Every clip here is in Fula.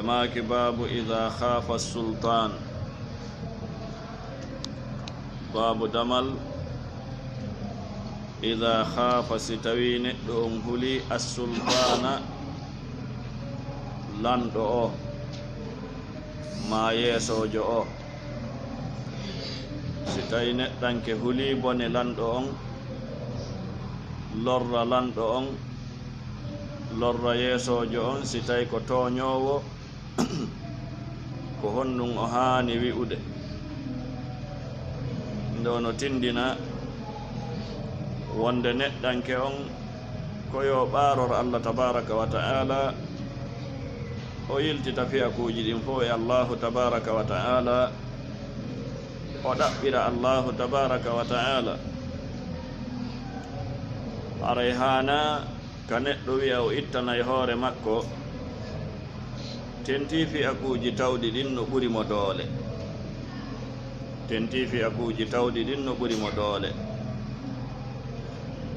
ماك باب إذا خاف السلطان باب دمل إذا خاف ستوين هلي السلطان لندو ما يسوجو ستوين دانك هلي بني لندو لور لندو lorra yeesojo on si tawi ko toñowo ko honɗum o haani wi'ude nde ono tindina wonde neɗɗanke on koyo ɓaaror Allah tabaraka wa ta'ala o yiltita fiyakuji ɗin fof e Allahu tabaraka wa ta'ala o ɗaɓɓira Allahu tabaraka wa ta'ala aray hana ka neɗɗo wi'a o ittana e hoore makko tenti fiyakuji tawɗi ɗin no ɓuri mo doole tenti fiyakuji tawɗi ɗin no ɓuri mo doole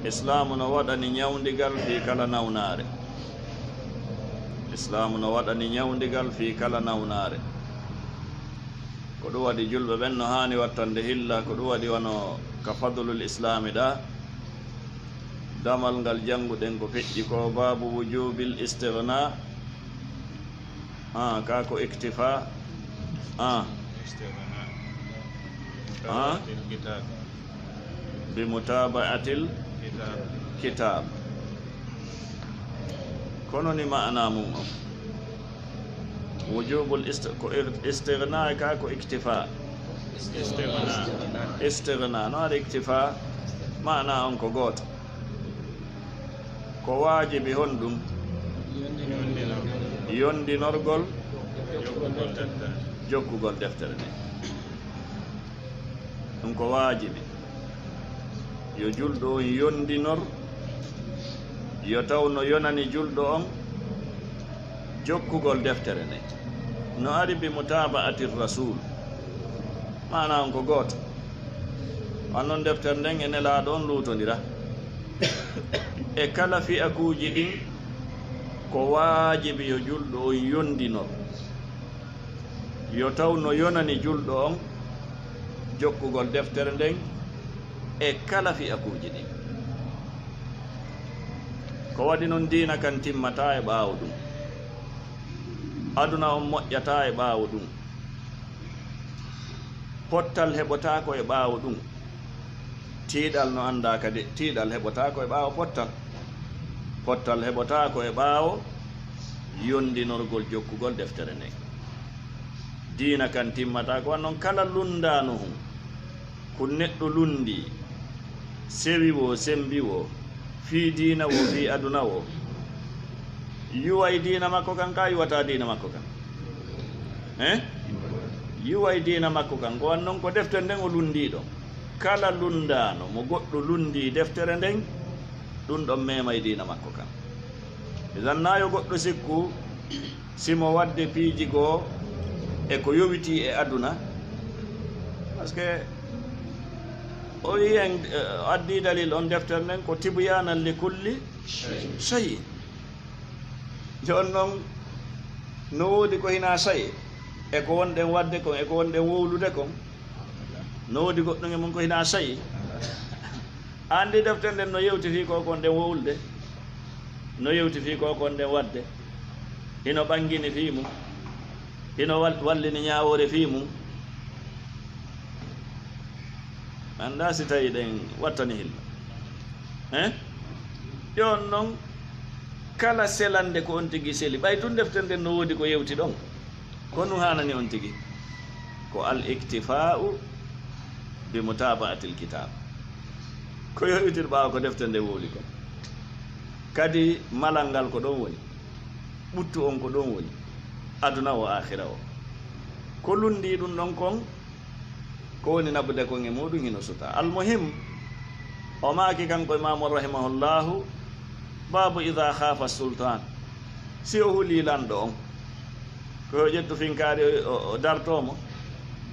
islamu no waɗani ñawdigal fi kala nawnare islamu no waɗani ñawdigal fi kala nawnare ko ɗum waɗi julɓe ɓen no hani wattande hilla ko ɗum waɗi wono ka fadlul islami ɗa damal ngal janguɗen ko feƴƴi ko babu wujubil istighna ka ko iktifa bi mutaba'atil kitab kono ni ma'ana mum wujubul istighna ka ko iktifa istighna no ada iktifa ma'ana on ko goto ko waajibi honɗum yondinorgol jokkugol deftere nde ɗum ko waajibi yo julɗo on yondinor yo taw no yonani julɗo on jokkugol deftere nde no ari bi mutaba'ati rasul mana on ko gooto wannon deftere nden e nelaaɗo on luutondira e kala fi'akuji ɗin ko waajibi yo julɗo on yondinor yo taw no yonani julɗo on jokkugol deftere nden e kala fi'akuji ɗin ko waɗi noon diina kan timmata e ɓaawo ɗum aduna on moƴƴata e ɓaawo ɗum pottal heɓotako e ɓaawo ɗum tiiɗal no anda kadi tiiɗal heɓotako e ɓaawo pottal heɓotako e ɓaawo yondinorgol jokkugol deftere nden diina kan timmata ko wannon kala lundano hum ko neɗɗo lundi sewi wo sembi wo fi diina wo fi aduna wo yuway diina makko kan ka yuwata diina makko kan yuway diina makko kan ko wannon ko deftere nden o lundiɗo kala lundano mo goɗɗo lundi deftere nden ɗum ɗon memay diina makko kan idan nayo goɗɗo sikku simo wadde piiji goo e ko yowiti e aduna par ce que o wiyen addi dalil on deftere nden ko tibyanan li kulli shay jon noon no woodi ko hina say e ko wonɗen wadde kon e ko wonɗen wowlude kon no woodi goɗɗum e mum ko hina sayi andi deftere nden no yewti fi ko kon nden wowlde no yewti fi ko kon nden wadde hino ɓangini fi mum hino wallini ñawore fi mum anda si tawi ɗen wattani hilla ƴon noon kala selande ko on tigui seli ɓay tun deftere nden no woodi ko yewti ɗon ko nu hanani on tigui ko al iktifa'u bi mutaba'atil kitab ko yowitir ɓaawa ko deftere nde wowli ko kadi malal ngal ko ɗon woni ɓuttu on ko ɗon woni aduna o akhira o ko lundi ɗum ɗon kon ko woni nabude kon e muɗum hino suta almuhim o maaki kanko imamu rahimahullahu babu ida khafa sultan si o huuli lanɗo on koyo ƴettu finkaari o dartomo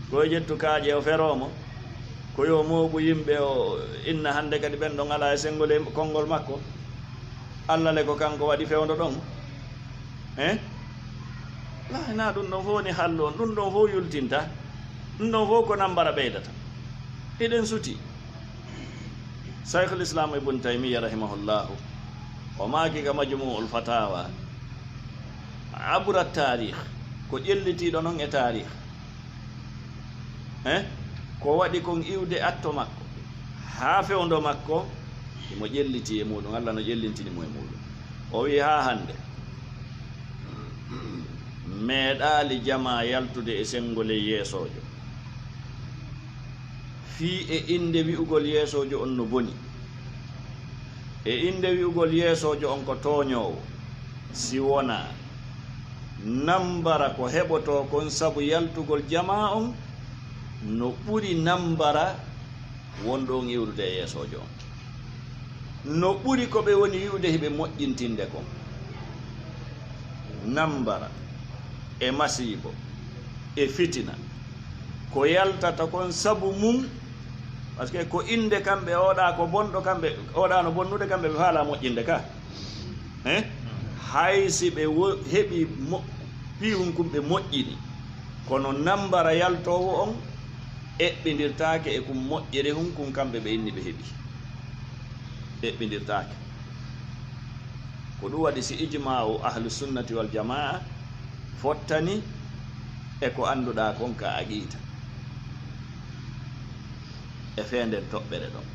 koyo ƴettu kaaƴe o feromo ko yo mooɓu yimɓe o inna hande kadi ɓen ɗon ala e senngol e konngol makko Allah le ko kanko waɗi fewndo ɗon na ɗum ɗon fof woni hallu on ɗum ɗon fof yultinta ɗum ɗon fof ko nambara ɓeydata eɗen suti cheikhul islam ibn taymiyya rahimahullahu o maaki ka majmu'ul fatawa abra tarikh ko ƴellitiɗo noon e tarikh ko waɗi kon iwde atto makko haa fewndo makko imo ƴelliti e muɗum Allah no ƴellintinimo e muɗum o wi ha hande meeɗaali jama yaltude e senngole yeesojo fii e inde wi'ugol yeesojo on no boni e inde wi'ugol yeesojo on ko tooñoowo si wona nambara ko heɓoto kon sabu yaltugol jama on no ɓuri nambara wonɗo on iwrude e yeesojo on no ɓuri ko ɓe woni wi'ude heɓe moƴƴintinde kon nambara e masibo e fitina ko yaltata kon sabu mum par ce que ko inde kamɓe oɗa ko bonɗo kamɓe oɗa no bonnude kamɓe ɓe faala moƴƴinde ka haysi ɓe heɓi piwum kum ɓe moƴƴini kono nambara yaltowo on eɓɓidirtake e kum moƴƴere hum kum kamɓe ɓe inni ɓe heeɓi eɓɓidirtake ko ɗum waɗi si ijma o ahlu sunnati wal jamaa fottani e ko annduɗa kon ka aqida e feenden toɓɓere ɗon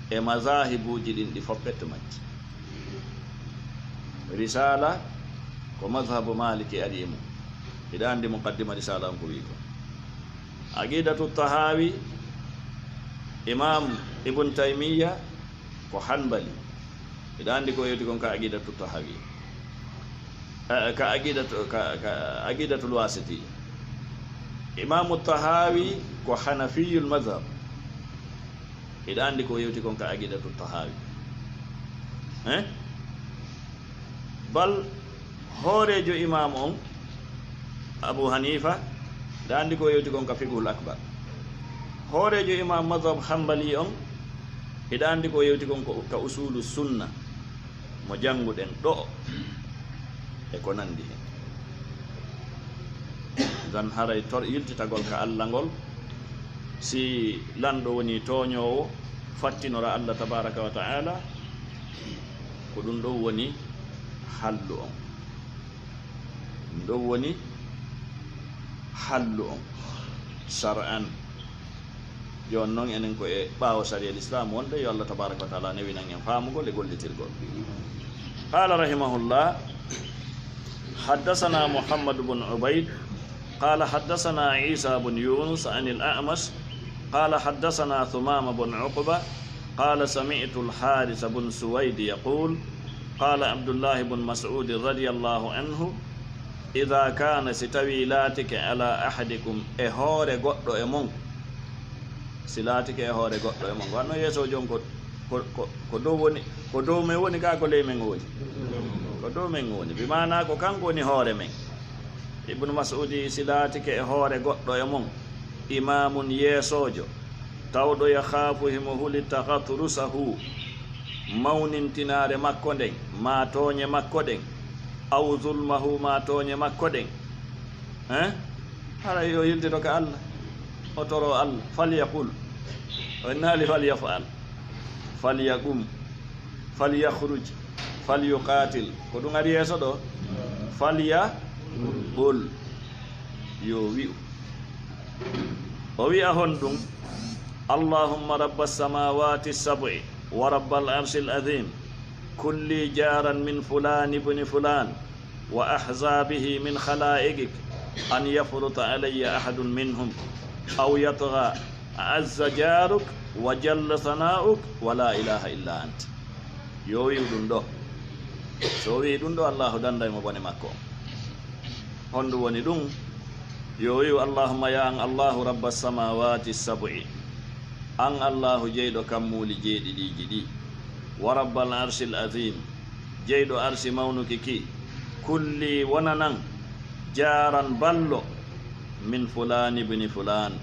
e mazahibuji ɗin ɗi foppette majji risala ko mazhabu maliki ari mum hiɗa andi muqaddima risala on ko wi ko aqidatu tahawi imam ibn taymiyya ko hanbali hiɗa andi ko yewti kon ka aqidatu tahawi ka aqidatul wasiti imamu tahawi ko hanafiyul madhab hiɗa andi ko yewti kon ka aqidatu tahawi bal hoorejo imam on abu hanifa hiɗa andi ko yewti kon ka fiqhul akbar hoorejo imam madhab hanbali on hiɗa andi ko yewti kon ka usulu sunna mo janguɗen ɗo e ko nandi hen dan haray yiltitagol ka Allah ngol si lanɗo woni tooñowo fattinora Allah tabaraka wa ta'ala ko ɗum ɗo woni hallu on ɗum ɗo woni hallu on shar'an jon noon enen ko e ɓaawo sariya l'islam wonde yo Allah tabaraka wa ta'ala newinan en faamugol e gollitirgol qala rahimahullah حدثنا محمد بن عبيد قال حدثنا عيسى بن يونس عن الأعمش قال حدثنا ثمام بن عقبة قال سمعت الحارث بن سويد يقول قال عبد الله بن مسعود رضي الله عنه إذا كان ستويلاتك على أحدكم إهور قطو إمون سلاتك إهور قطو إمون وأنه يسو جون ko dow men woni ka ko ley men woni ko dow men woni bimana ko kanko woni hoore men ibnu mas'udi silatike e hoore goɗɗo e mon imamun yeesojo tawɗo yakhafu himo huli takhatrusahu mawnintinare makko nden ma tooñe makko ɗen aw zulmahu ma tooñe makko ɗen hara yo yildito ka Allah o toro Allah falyaqul o naali falyafal falyaqum falyakhruj falyuqatil ko ɗum ari yeeso ɗo falyaqul yo wi'u o wi'a hon ɗum allahumma rabba samawati sab'i wa rabbal arshil azim kulli jaran min fulan ibni fulan wa ahzabihi min khala'ikik an yafruta alayya ahadun minhum aw yatgha azza jaruk wa jalla sana'uk wa la ilaha illa ant yo wi'u ɗum ɗo so wi ɗum ɗo allahu danday mo bone makko honɗum woni ɗum yo wi'u allahumma ya an allahu rabba samawati sab'i an allahu jeyɗo kammuli jeeɗiɗiji ɗi wa rabbal arshil azim jeyɗo arsi mawnuki ki kulli wonanan jaran ballo min fulani ibni fulan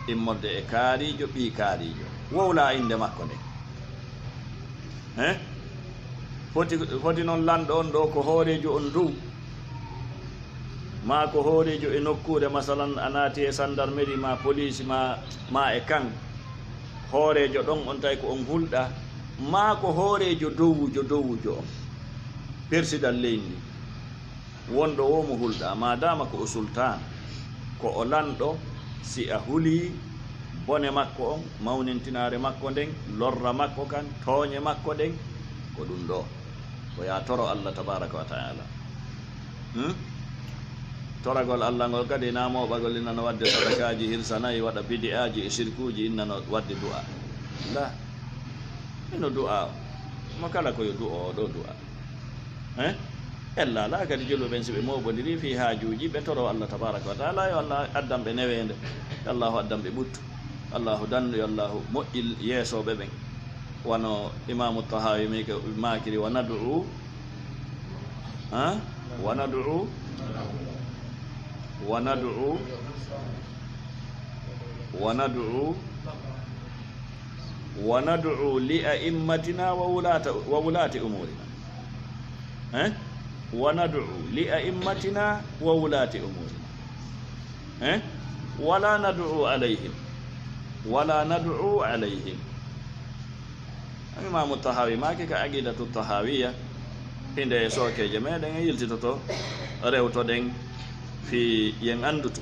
immorde e kaarijo ɓi kaarijo wowla inde makko nde foti noon lanɗo on ɗo ko hoorejo on dow ma ko hoorejo e nokkure masalan a naati e gendarmerie ma police ma e kan hoorejo ɗon on tawi ko on hulɗa ma ko hoorejo dowujo on persidal leydi wonɗo womo hulɗa madama ko o sultan ko o lanɗo si a huli bone makko on mawnintinare makko nden lorra makko kan tooñe makko ɗen ko ɗum ɗo ko ya toro Allah tabaraka wa taala toragol Allah ngol kadi namoɓagol innano wadde sadakaji hirsanayi waɗa bidi'aji e sirkuji innano wadde du'a la ino du'a mo kala koyo du'o ɗo du'a ella la kadi julɓeɓen si ɓe moɓodiri fi haajuji ɓe toro Allah tabaraka wa taala yo Allah addamɓe newede allahu addamɓe ɓuttu allahu dandu yo allahu moƴƴil yeesoɓe ɓen wano imamu tahawi mi ko makiri wa nad'u li a'immatina wa wulati umurina wa nad'u li a'immatina wa wulati umurina wala nad'u alayhim imamu tahawi maki ka aqidatu tahawiya hinde e sokeje meɗen e yiltitoto rewtoɗen fi yen andutu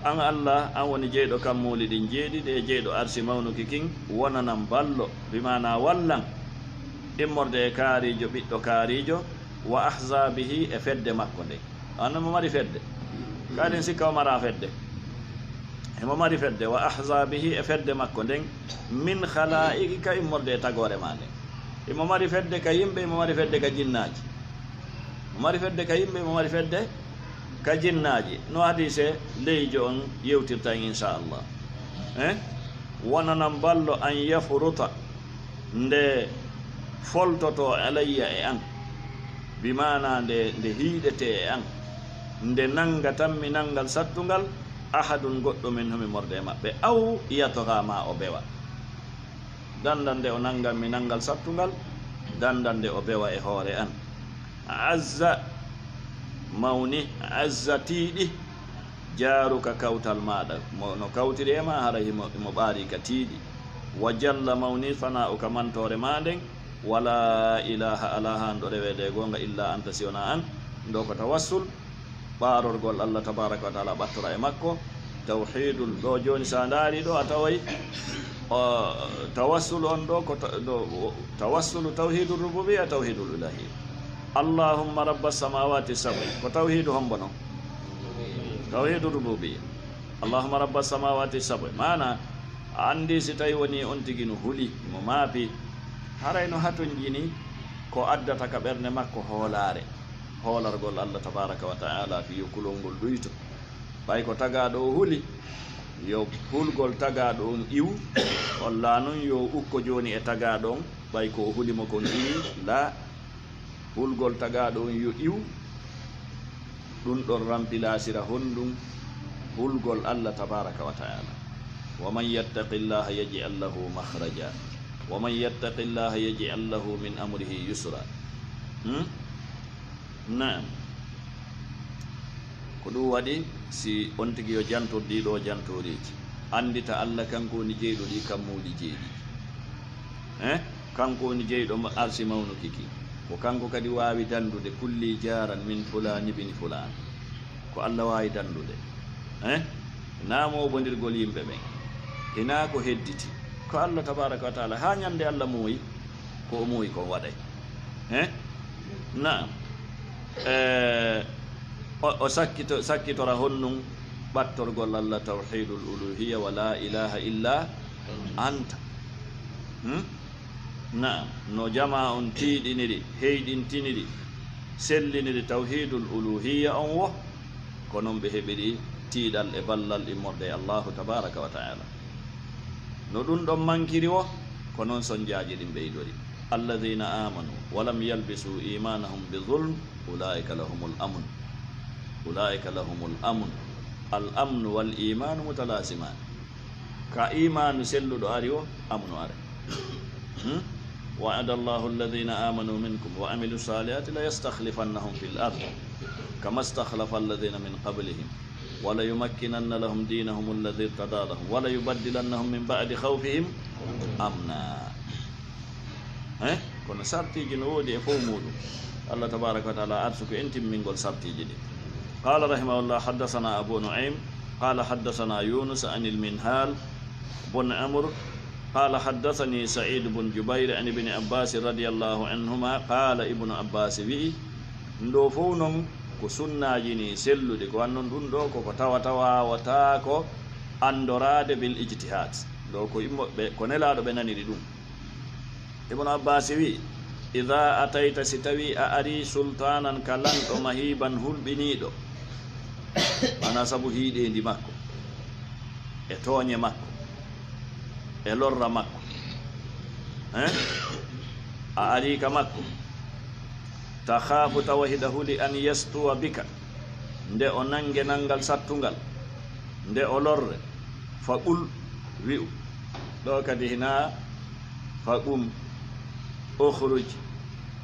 an Allah an woni jeyɗo kammuli ɗin jeeɗiɗi e jeyɗo arsi mawnuki kin wonanan ballo bimana wallan immorde e kaarijo ɓiɗɗo kaarijo wa ahzabihi e fedde makko nde anno mo mari fedde kadin sikka o mara fedde emo mari fedde wa ahzabihi e fedde makko nden min khalaiki ka immorde e tagore ma nden imo mari fedde ka yimɓe imo mari fedde ka jinnaji mo mari fedde ka yimɓe imo mari fedde ka jinnaji no hadise leyjo on yewtirta inchallah wonanan ballo an yafruta nde foltoto alayya e an bimana nde hiiɗete e an nde nanga tanmi nangal sattugal ahadun goɗɗo min homi morde maɓɓe aw yatoka ma o bewa dandande o nangan mi nangal sattugal dandande o bewa e hoore an azza mawni azza tiiɗi jaaruka kawtal maɗa no kawtiri e ma hara imo ɓaari ka tiiɗi wa jalla mawni fana o ka mantore ma nden wala ilaha ala han ɗo rewede gonga illa anta siwna an ndo ko tawassul ɓaarorgol Allah tabaraka wa taala ɓattora e makko tawhidul ɗo joni sa daari ɗo a taway tawassul on ɗo ko tawassulu tawhidul rububiyya tawhidul ilahiyya allahumma rabba samawati sab'i ko tawhidu hombo noon tawhidul rububiyya allahumma rabba samawati sab'i mana a andi si tawi woni on tigi no huuli mo maapi harayno haton jini ko addata ka ɓernde makko hoolare hoolargol Allah tabaraka wa taala fiyo kulol ngol ɗuyto ɓay ko tagaɗo o huuli yo hulgol tagaɗo on iw holla noon yo ukko joni e tagaɗo on ɓay ko o hulimo kon iwi la hulgol tagaɗo on yo iw ɗum ɗon rampilasira honɗum hulgol Allah tabaraka wa taala wa man yattaqi llaha yaj'al lahu makhraja wa man yattaqi llaha yaj'al lahu min amrihi yusra naam ko ɗum waɗi si on tigi yo jantordiɗo jantoriji andita Allah kanko woni jeyɗo ɗi kammuɗi jeeɗi kanko woni jeyɗo arsi mawnukiki ko kanko kadi wawi dandude kulli jaran min fulani bini fulan ko Allah wawi dandude namoɓodirgol yimɓe ɓen hina ko hedditi ko Allah tabaraka wa taala ha ñande Allah muuyi ko o muuyi ko waɗay naam o sakkitora honnum ɓattorgol Allah tawhidul uluhiyya wa la ilaha illa anta naam no jama on tiiɗiniri heyɗintiniri selliniri tawhidul uluhiyya on wo ko noon ɓe heɓiri tiiɗal e ballal immorde Allahu tabaraka wa taala no ɗum ɗon mankiri wo ko noon sonjaji ɗin ɓeydori alladina amanu walam yalbisu imanahum bi zulm ulaika lahumul amn al amnu wal imanu mutalasiman ka imanu selluɗo ari o amnu are wa'ada allahu alladina amanu minkum wa amilu salihati la yastakhlifannahum fil ard كما استخلف الذين من قبلهم ولا يمكنن لهم دينهم الذي ارتضى لهم ولا يبدلنهم من بعد خوفهم أمنا كنا سارتي جنودي فومودو الله تبارك وتعالى أرسك أنت من قول سارتي جدي قال رحمه الله حدثنا أبو نعيم قال حدثنا يونس عن المنهال بن عمرو قال حدثني سعيد بن جبير عن ابن عباس رضي الله عنهما قال ابن عباس بي ndo fof noon ko sunnaji ni sellude ko wannon ɗum ɗo koko tawa wata ko andorade bil ijtihad ɗo ko immoɓe ko nelaɗo ɓe naniri ɗum ibnu abbas wi ida atayta si tawi a ari sultanan ka lanɗo mahiban hulɓiniɗo mana saabu hiiɗendi makko e tooñe makko e lorra makko a ari ka makko takhafu tawahidahu li an yastuwa bika nde o nange nangal sattungal nde o lorre faqul wi'u ɗo kadi hina faqum ukhruj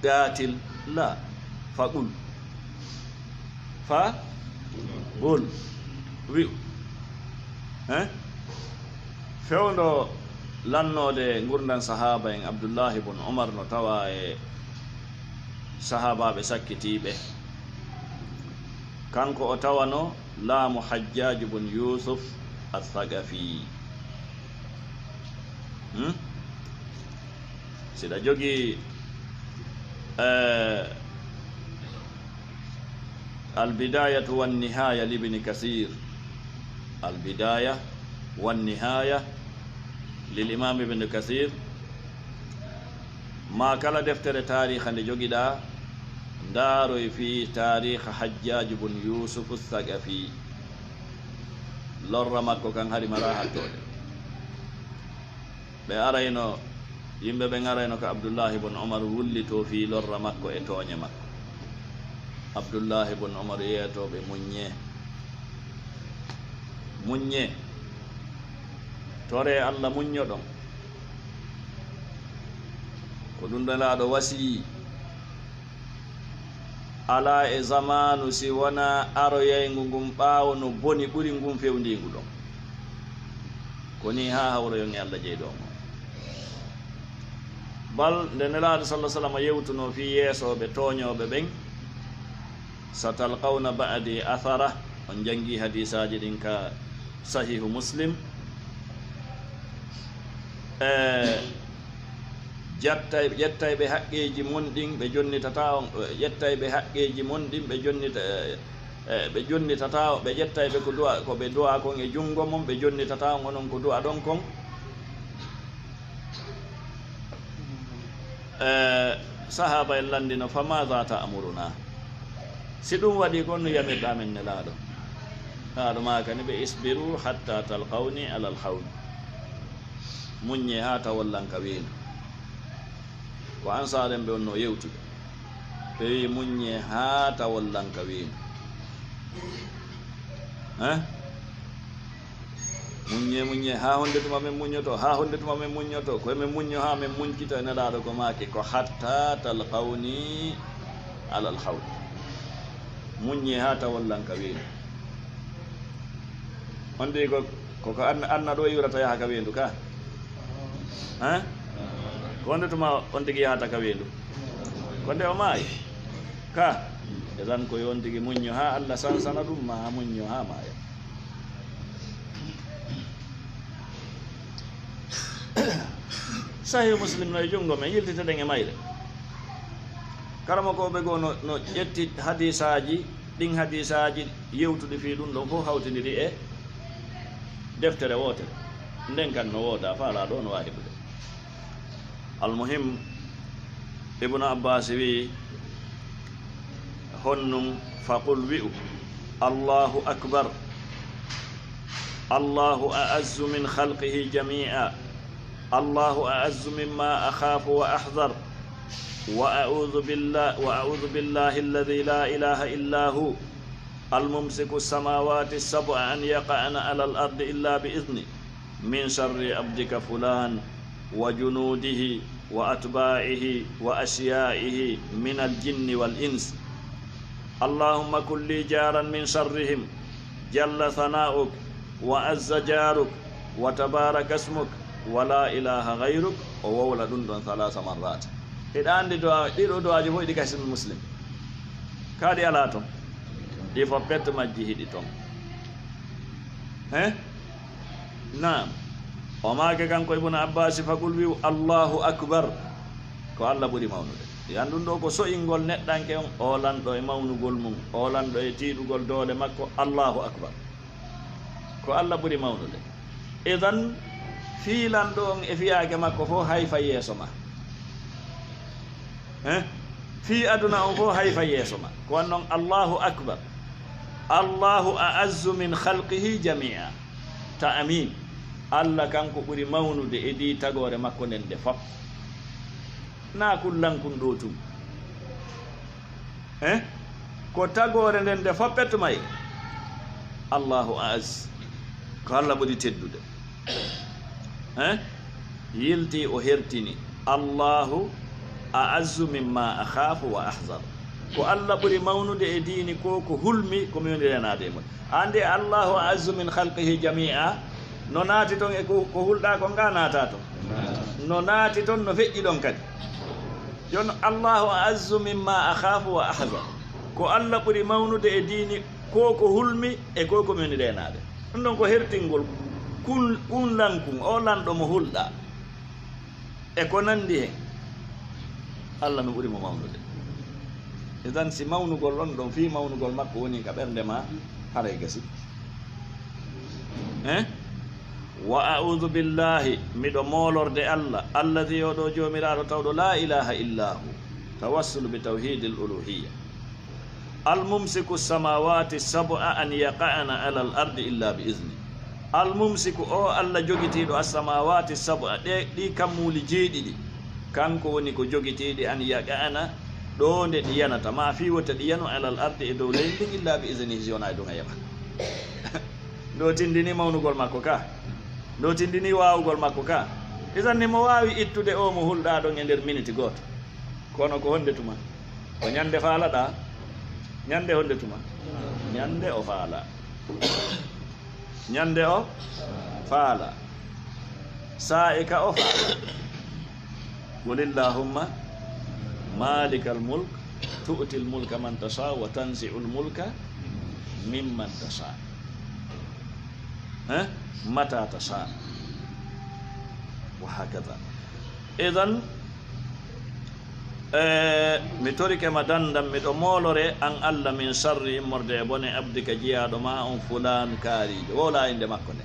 qatil la faqul fa qul wi'u fewndo lannode gurdan sahaba en Abdullah ibn Umar no tawa e sahabaɓe sakkitiɓe kanko o tawano laamu Hajjaj ibn Yusuf al-Thaqafi siɗa jogi albidayatu wannihaya libni Kathir albidaya wannihaya للإمام ابن كثير ما كلا دفتر تاريخ اللي جوجدا دارو في تاريخ حجاج بن يوسف الثقفي لور مكو كان هاري مراها تول بأرينو يمبي بنغارينو كعبد الله بن عمر ولتو في لور مكو اتوني مكو عبد الله بن عمر يتو بمنيه منيه tore Allah muñño ɗon ko ɗum ɗalaɗo wasi ala e zamanu si wona aroyaygu ngum ɓaawo no boni ɓuri ngum fewndingu ɗon koni ha hawroyon e Allah jeyɗomo bal nde nelaɗo sallah sallam yewtuno fi yeesoɓe toñoɓe ɓen satalqawna ba'di athara on jangi hadisaji ɗin ka sahihu Muslim ƴettayɓe haqqeji mon ɗin ɓe jonnitata on ƴettayɓe haqqeji mon ɗin ɓe jonnitata ɓe ƴettayɓe ko du'a ko ɓe du'a kon e jungo mon ɓe jonnitata on onon ko du'a ɗon kon sahaba en landino fa maha ta'muruna si ɗum waɗi kon no yamirɗa men nelaɗo haɗo ma kani ɓe isbiru hatta talqawni ala alhawd muññe ha tawallanka weedu ko ansaren ɓe onno yewtude ɓe wi muññe ha tawallanka weedu muññe ha honde tuma men muñoto ha honde tuma men muñoto koye men muñño ha men muñkito e nelaɗo ko maake ko hatta talqawni alal hawd muññe ha tawallanka weedu on ndi koko anna ɗo yiwrata yaha ka weendu ka ko wonde tuma on tigi yahata ka weendu ko nde o maayi ka e tan koye on tigi muñño ha Allah sansana ɗum ma muñño ha maaya sahih Muslim no e jungo men yiltiteɗen e mayre karama koɓe goo no ƴetti hadisaji ɗin hadisaji yewtude fi ɗum ɗon fof hawtidiri e deftere wotere nden kan no wooda faala ɗo no wawi ɓude almuhim ibnu abbas wi honnum faqul wi'u allahu akbar allahu a'azzu min khalqihi jami'a allahu a'azzu mimma akhafu wa ahdhar وأعوذ بالله الذي لا إله إلا هو الممسك السماوات السبع أن يقعن على الأرض إلا بإذنه من شر عبدك فلان وجنوده وأتباعه وأشيائه من الجن والإنس اللهم كن لي جارا من شرهم جل ثناؤك وعز جارك وتبارك اسمك ولا إله غيرك وولا دندن 3 مرات إذا عندي دعاء دعاء جبوي دي كاسم المسلم كادي علاتهم دي فبت مجيه دي توم نعم وما كان كو ابن عباس فقل بي الله أكبر ko Allah ɓuri mawnude yandun ɗo ko so'ingol neɗɗanke on olanɗo e mawnugol mum olanɗo e tiiɗugol doole makko Allahu akbar ko Allah ɓuri mawnude idan fiilanɗo on e fiyaake makko fof hayfa yeeso ma fii aduna on fof hayfa yeeso ma ko wan noon Allahu akbar Allahu a'azzu min khalqihi jami'a ta amin Allah kanko ɓuri mawnude e di tagore makko nden nde fof na kullankun ɗo tum ko tagore nden nde foppet may Allahu a'az ko Allah ɓuri teddude yilti o hertini Allahu a'azzu mimma akhafu wa ahzar ko Allah ɓuri mawnude e diini ko ko hulmi ko mi wonirenade e mon ande Allahu a'azzu min khalqihi jami'a no naati toon e ko hulɗa ko nga naata toon no naati toon no feƴƴi ɗon kadi jon Allahu a'azzu mimma akhafu wa ahzar ko Allah ɓuri mawnude e diini ko ko hulmi e ko ko mi wonirenade ɗum ɗon ko hertingol kunlankun o lanɗo mo hulɗa e ko nandi hen Allah no ɓuri mo mawnude idan si mawnugol ɗon ɗon fi mawnugol makko woni ka ɓernde ma haray gasi wa a'udhu billahi miɗo molorde Allah alladi oɗo jomiraɗo tawɗo la ilaha illa hu tawassulu bi tawhidi l uluhiya almumsiku samawati sab'a an yaqa'ana ala l ardi illa bi idni almumsiku o Allah jogitiɗo assamawati sab'a ɗi kammuli jeeɗiɗi kanko woni ko jogitiɗi an yaqa'ana ɗo nde ɗi yanata ma fi wota ɗi yanu ala l ardi e dow leydi ndin illa bi idnihi jona e ɗum a yaɓa ɗo tindini mawnugol makko ka ɗo tindini wawugol makko ka isan ni mo wawi ittude o mo hulɗa ɗon e nder minute goto kono ko honde tuma o ñande faalaɗa ñande honde tuma ñande o faala ñande o faala saa e ka o faala qulillahumma malikal mulk tu'ti l mulka man tasha wa tanzi'u l mulka mimman tasha mata tasha wa hakada idan mi torike ma dandam miɗo molore an Allah min sharri immorde e bone abdika jiyaɗo ma on fulan kaarijo wola inde makko nde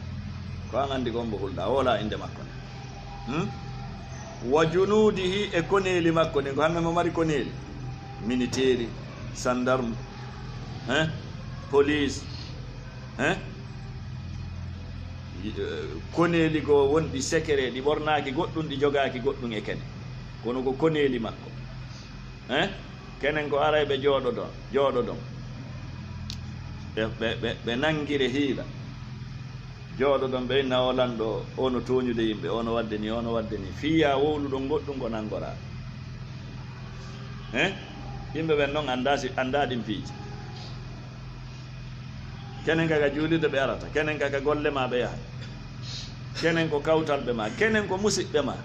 ko an andi gombo hulɗa wola inde makko nde wa junudihi e koneli makko nde ko hamɓe mo mari koneli militaire gendarme police koneli go wonɗi secret ɗi ɓornaki goɗɗum ɗi jogaki goɗɗum e kene kono ko koneli makko kenen ko aray ɓe jooɗo ɗon ɓe nangire hiila jooɗo ɗon ɓe inna o lanɗo ono toñude yimɓe ono wadde ni fiya wowluɗon goɗɗum ko nangora yimɓe ɓen noon andaɗin piiji kenen kaka juulirde ɓe arata kenen kaka golle ma ɓe yaha kenen ko kawtalɓe ma kenen ko musidɓe ma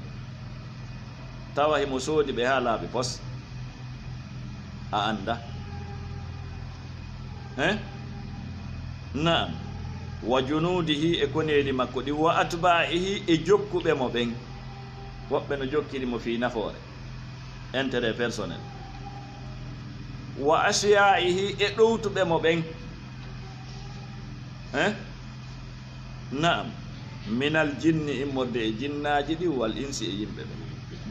tawa himo soodi ɓe ha laaɓi pos a anda naam wa junudihi e koneli makko ɗi wa atba'ihi e jokkuɓe mo ɓen woɓɓe no jokkiri mo fi nafoore intérêt personnel wa asya'ihi e ɗowtuɓe mo ɓen naam minal jinni immorde e jinnaji ɗi wal insi e yimɓe ɓe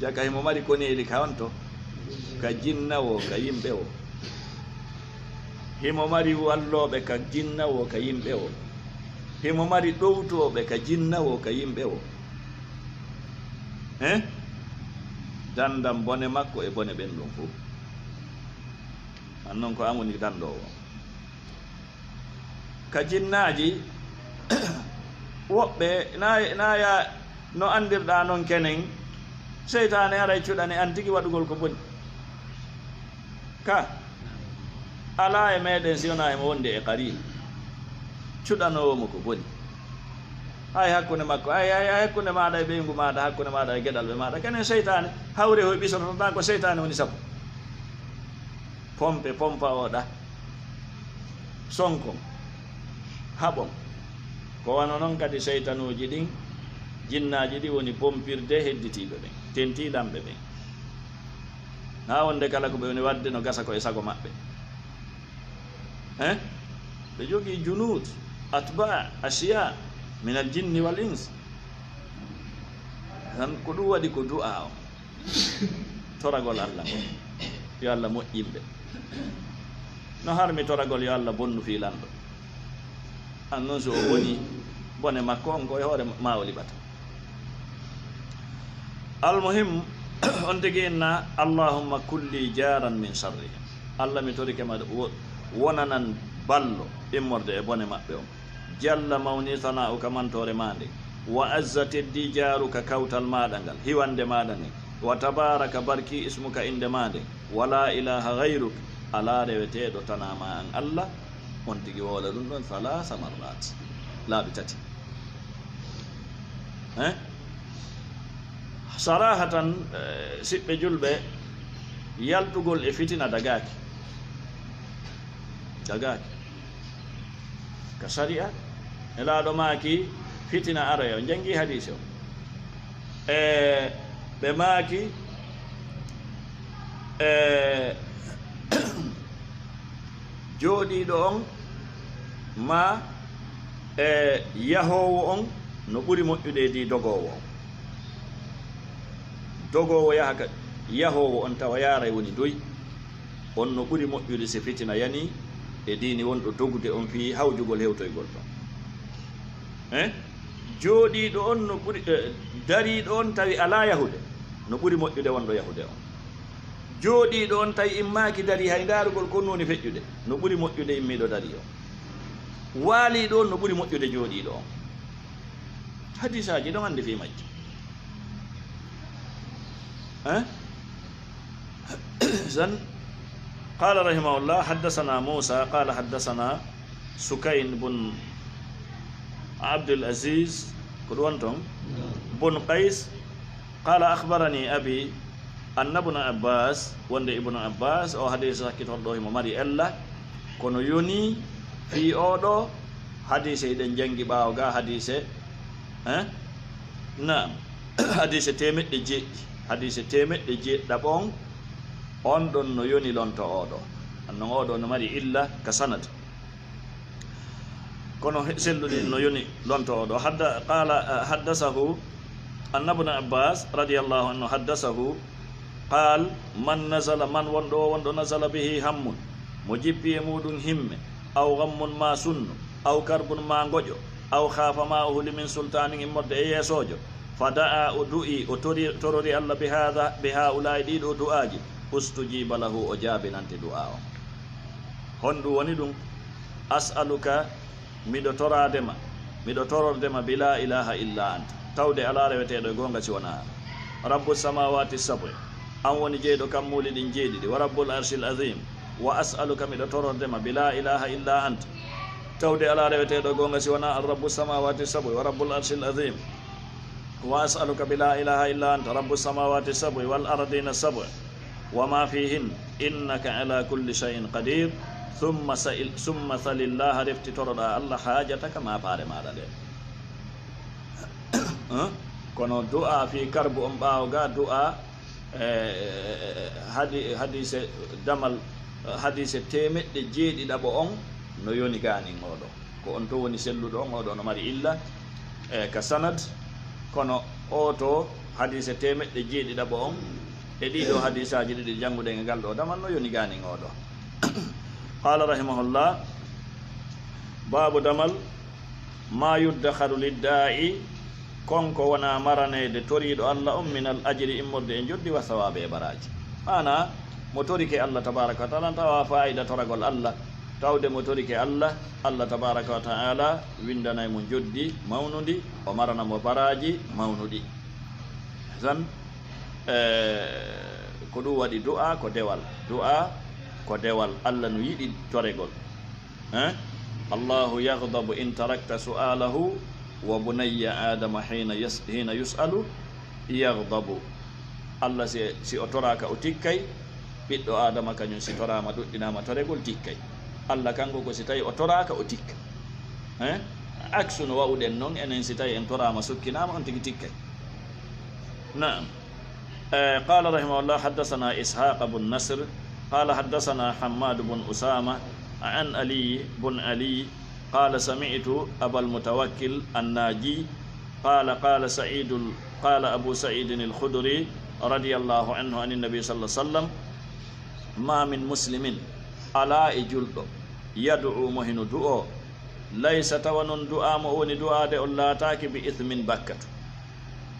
jaka himo mari koneli ka on to ka jinna o ka yimɓe o himo mari walloɓe ka jinna o ka yimɓe o himo mari ɗowtoɓe ka jinna o ka yimɓe o dandam bone makko e bone ɓen ɗum fof annon ko amoni danɗowo ka jinnaji woɓɓe naya no andirɗa noon kenen seytane aray cuɗane an tigi waɗugol ko boni ka ala e meɗen siwona emo wonde e qarib cuɗanowomo ko boni hay hakkunde makko ay hakkunde maɗa e ɓeygu maɗa hakkunde maɗa e gueɗal ɓe maɗa kenen seytane hawre hoy ɓisotota ko seytane woni sappo pompe pompa oɗa sonko haɓon ko wano noon kadi seytanuji ɗin jinnaji ɗi woni pompirde hedditiɓe ɓen tentiɗanɓe ɓen ha wonde kala ko ɓe woni wadde no gasa ko e sago maɓɓe ɓe jogui junud atba asiya min al jinni wal ins tan ko ɗum waɗi ko du'a o toragol allah ngo yo allah moƴƴimɓe no harmi toragol yo allah bonnu filanɗo an noon so o woni bone makko on koye hoore ma o liɓata almuhim on tigi inna allahumma kulli jaran min sharrihim allah mi torike ma wonanan ballo immorde e bone maɓɓe o jalla mawni sana'uka mantore ma nde wa azza teddi jaruka kawtal maɗa ngal hiwande maɗa nge wa tabaraka barki ismuka inde ma nde wala ilaha gayruk ala reweteɗo tanama an allah on tigi woola ɗum ɗon salasa marrat laaɓi tati sarahatan siɓɓe julɓe yaltugol e fitina dagaki ka sharia e laaɗo maaki fitina aroya o jangi hadise o ɓe maaki jooɗiɗo on ma yahowo on no ɓuri moƴƴude di dogowo on dogowo yaha ka yahowo on tawa yaara woni doy on no ɓuri moƴƴude se fitina yani e dini wonɗo dogude on fi hawjugol hewtoygol ɗon jooɗiɗo on no ɓuri dariɗo on tawi ala yahude no ɓuri moƴƴude wonɗo yahude on jooɗiɗo on tawi immaki dari hay darugol konno woni feƴƴude no ɓuri moƴƴude immiɗo dari o waaliɗo on no ɓuri moƴƴude jooɗiɗo on hadisaji ɗon andi fi majji zan قال رحمه الله حدثنا موسى قال حدثنا سكين بن عبد العزيز كدوانتم بن قيس قال أخبرني أبي أن ابن عباس وند ابن عباس أو حديث كتاب الله مري الله كونو يوني في أودو حديث إذن جنگي باوغا حديث نعم حديث تيمت دي حديث تيمت دي دابون on ɗon no yoni lonto oɗo annon oɗo no mari illa ka sanad kono selluɗi no yoni lonto oɗo qala haddasahu anna ibn abbas radiyallahu anhu haddasahu qal man nazala man wonɗo nazala bihi hammun mo jippi e muɗum himme aw gammun ma sunnu aw karbun ma goƴo aw khafa ma uhuli min sultanin immorde e yeesojo fa da'a o du'i o torori allah bi haulai ɗiɗo du'aji ustujiba lahu o jaabinante du'a o honɗum woni ɗum as'aluka miɗo toradema miɗo torordema bila ilaha illa anta tawde ala reweteɗo e gonga si wona rabbu samawati sab'i an woni jeyɗo kammuli ɗin jeeɗiɗi wa rabbul arshil azim wa as'aluka miɗo torordema bila ilaha illa anta tawde ala reweteɗo e gonga si wona an rabbu samawati sab'i wa rabbul arshil azim wa as'aluka bila ilaha illa anta rabbu samawati sab'i wal ardina sab'i وما فيهن إنك على كل شيء قدير ثم سل الله رفت ترضى الله حاجتك ما بار ما دade kono du'a fi karbu on ɓaawga du'a hadise damal hadise temeɗɗe jeeɗiɗaɓo on no yoni ganin oɗo ko on to woni selluɗo on oɗo no mari illa ka sanad kono o to hadise temeɗɗe jeeɗiɗaɓo on e ɗiɗo hadisaji ɗiɗi jannguɗe e ngal ɗo damal no yoni ganin oɗo qala rahimahullah babu damal ma yuddakharu lidda'i konko wona maranede toriɗo allah on min al ajri immorde e joddi wa sawabe e baraji mana mo torike allah tabaraka wa taala tawa fa'ida toragol allah tawde mo torike allah tabaraka wa taala windanay mo joddi mawnudi o marana mo baraji mawnudi tan ko ɗum waɗi du'a ko dewal du'a ko dewal allah no yiɗi toregol allahu yagdabu in tarakta su'alahu wa bunayya adama hina yusalu yagdabu allah si o toraka o tikkay ɓiɗɗo adama kañum si torama ɗuɗɗinama toregol tikkay allah kanko ko si tawi o toraka o tikka aksu no wawɗen noon enen si tawi en torama sukkinama on tigi tikkay naam قال رحمه الله حدثنا إسحاق بن نصر قال حدثنا حماد بن أسامة عن علي بن علي قال سمعت أبا المتوكل الناجي قال قال أبو سعيد الخدري رضي الله عنه عن النبي صلى الله عليه وسلم ما من مسلم ألا إجلد يدعو مهن دعاء ليس تونن دعاء مهن دعاء دي الله تاكي بإثم بكت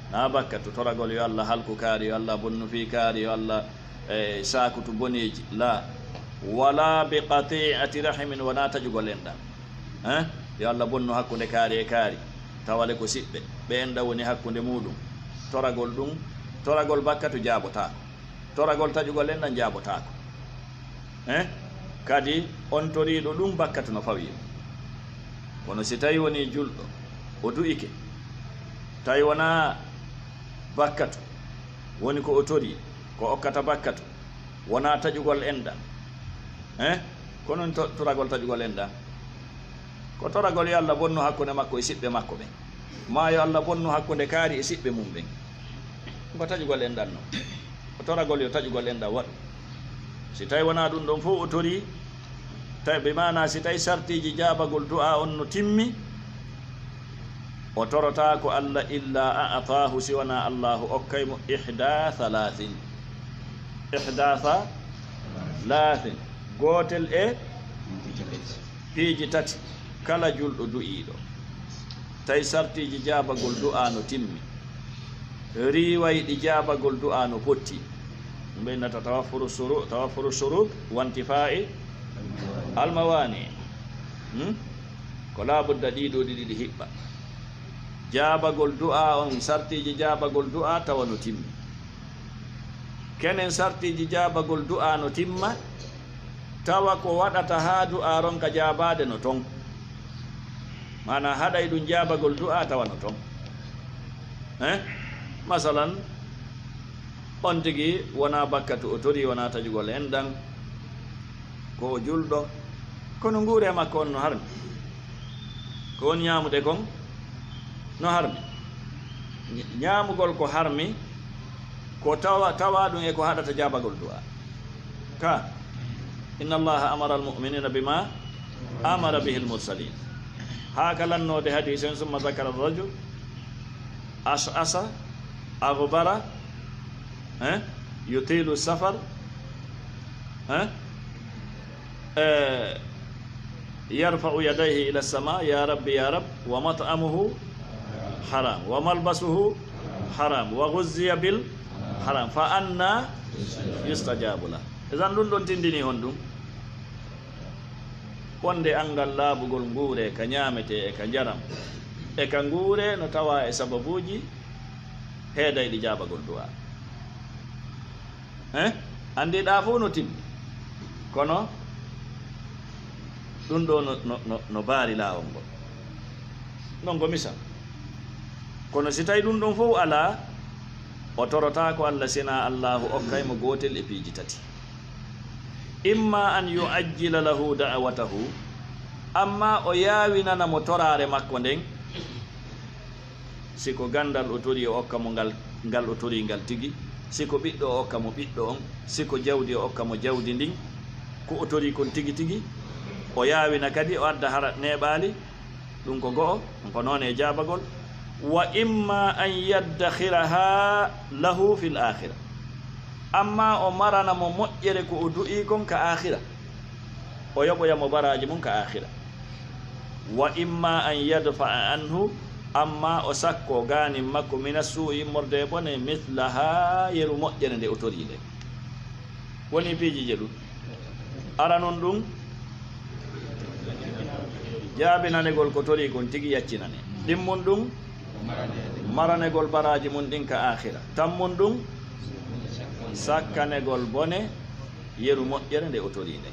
na bakkatu toragol yo allah halku kaari yo allah bonnu fi kaari yo allah sakutu boneji la wala bi qati'ati rahimin wana tajugol enɗa yo allah bonnu hakkunde kaari e kaari tawale ko siɓɓe ɓe enɗa woni hakkunde muɗum toragol ɗum toragol bakkatu jaabotako toragol tajugol enɗa jaabotako kadi on toriɗo ɗum bakkatu no fawi kono si tawi woni julɗo o du'ike tawi wona bakkatu woni ko o tori ko okkata bakkatu wona taƴugol enɗa kono toragol taƴugol enɗa ko toragol yo allah bonnu hakkunde makko e siɓɓe makko ɓen ma yo allah bonnu hakkunde kaari e siɓɓe mum ɓen ko taƴugol enɗan noon ko toragol yo taƴugol enɗa waɗu si tawi wona ɗum ɗon fof o tori tawi ɓe mana si tawi sartiji jabagol du'a on no timmi o torota ko allah illa a'tahu siwana allahu okkaymo ihdatha lathin gotel e piiji tati kala julɗo du'iɗo tawi sartiji jabagol du'a no timmi riwayɗi jabagol du'a no potti ɗum ɓeynata tawaffuru shurut wantifa'i almawani ko labudda ɗiɗo ɗiɗi hiɓɓa jabagol du'a on sartiji jabagol du'a tawa no timmi kenen sartiji jabagol du'a no timma tawa ko waɗata ha du'a ronka jabade no ton mana haɗay ɗum jabagol du'a tawa no ton masalan on tigi wona bakkatu o tori wona tajugol enɗan ko o julɗo kono nguure makko on no harmi ko won ñamude kon no harmi ñamugol ko harmi ko tawa ɗum e ko haɗata jabagol du'a ka inna allaha amara almu'minina bima amara bihi almursalin ha kalannode hadisen summa zakara rajul ash'asa aghbara yutilu safar yarfa'u yadayhi ila as-sama ya rabbi ya rab wa mat'amuhu haram wa malbasuhu haram wa ghuzziya bil haram fa anna yustajabu la izan ɗum ɗon tindini hon ɗum wonde angal laabugol nguure ka ñamete e ka jaram e ka nguure no tawa e sababuji heedayɗi jabagol du'a andiɗa fof no timmi kono ɗum ɗo no baari laawol ngol non ko misal kono si tawi ɗum ɗon fof ala o torota ko allah sina allahu okkaymo gotel e piiji tati imma an yuajjila lahu da'watahu amma o yawinanamo torare makko nden siko gandal o tori o okkamo ngal o tori ngal tigi siko ɓiɗɗo o okkamo ɓiɗɗo on siko jawdi o okkamo jawdi ndin ko o tori kon tigi tigi o yawina kadi o adda hara neɓali ɗum ko go'o ko noon e jabagol wa imma an yaddakhiraha lahu fil akhira amma o marana mo moƴƴere ko o du'i kon ka akhira o yoɓoyamo baraji mum ka akhira wa imma an yadfa'a anhu amma o sakko gani makko mina suu'i morde bone mithlaha yeru moƴƴere nde o tori nde woni piijije ɗum ara non ɗum jaabinanegol ko tori kon tigi yaccinane ɗimmon ɗum maranegol baraji mum ɗin ka akhira tammon ɗum sakkanegol bone yeru moƴƴere nde o tori nde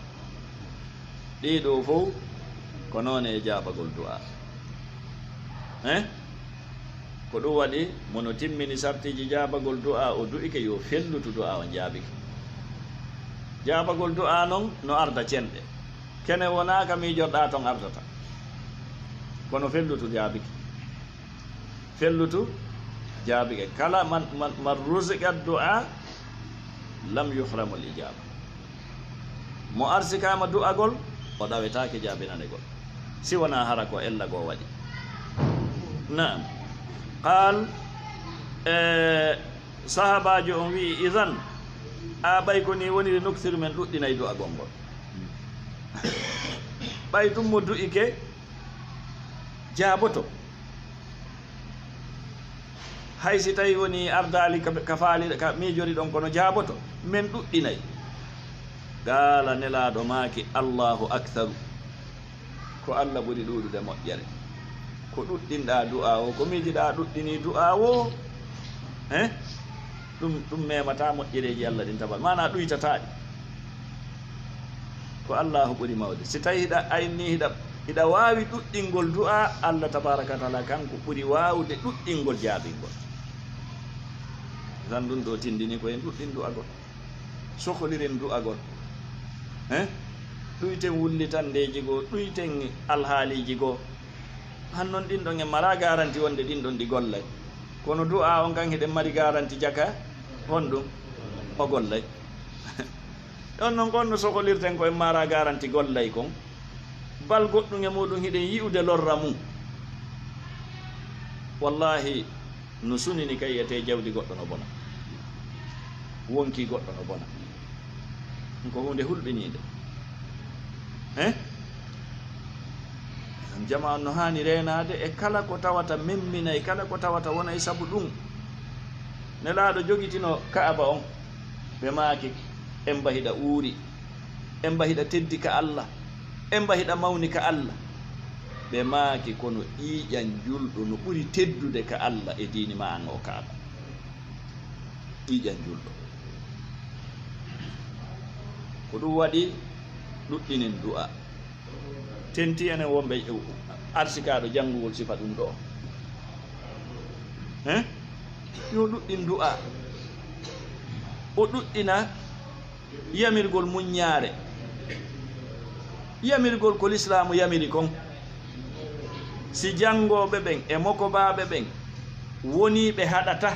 ɗiɗo fof ko noon e jaabagol du'a ko ɗum waɗi mono timmini sartiji jaabagol du'a o du'ike yo fellutu du'a o jaabike jaabagol du'a noon no arda cenɗe kene wonaka miijorɗa ton ardata kono fellutu jaabike fellutu jaabike kala man rusiqa du'a lam yuhramul ijaba mo arsikama du'agol o ɗawetake jaabinanegol si wona hara ko ella goo waɗi naam qal sahabajo on wi idan a ɓay ko ni woniri noktiru men ɗuɗɗinay du'agol ngol ɓay tum mo du'ike jaaboto hay si tawi woni ardali ka faali ka miijori ɗon kono jaaboto men ɗuɗɗinay gaala nelaɗo maaki allahu actaru ko allah ɓuri ɗuɗude moƴƴere ko ɗuɗɗinɗa du'a o ko miijiɗa ɗuɗɗini du'a o ɗum memata moƴƴereji allah ɗin tabal mana ɗuytataɗi ko allahu ɓuri mawde si tawi hiɗa ayni hiɗa wawi ɗuɗɗingol du'a allah tabaraka wa taala kanko ɓuri wawde ɗuɗɗingol jaabingol tan ɗum ɗo tindini koyen ɗuɗɗin du'agol sohliren du'agol ɗuyten wullitandeji goo ɗuyten alhaaliji goo hannon ɗin ɗon en mara garanti wonde ɗin ɗon ɗi gollay kono du'a on kan heɗen mari garanti jaka honɗum o gollay ɗon noon gonno sohlirten ko en mara garanti gollay kon bal goɗɗum e muɗum hiɗen yi'ude lorra mum wallahi no sunini kayiyete jawdi goɗɗo no bona wonki goɗɗo no bona ko hunde hulɓinide jama on no hani renade e kala ko tawata memminay kala ko tawata wonay saabu ɗum nelaɗo jogitino kaaba on ɓe maaki en mbahiɗa uuri en mbahiɗa teddi ka allah en mbahiɗa mawni ka allah ɓe maaki kono ƴiiƴan julɗo no ɓuri teddude ka allah e diini ma an o kaaba ƴiiƴan julɗo ko ɗum waɗi ɗuɗɗinen du'a tenti enen wonɓe arsikaɗo janngugol sifa ɗum ɗo yo ɗuɗɗin du'a o ɗuɗɗina yamirgol muññaare yamirgol ko l'islamu yamiri kon si janngoɓe ɓen e mokobaɓe ɓen woniɓe haɗata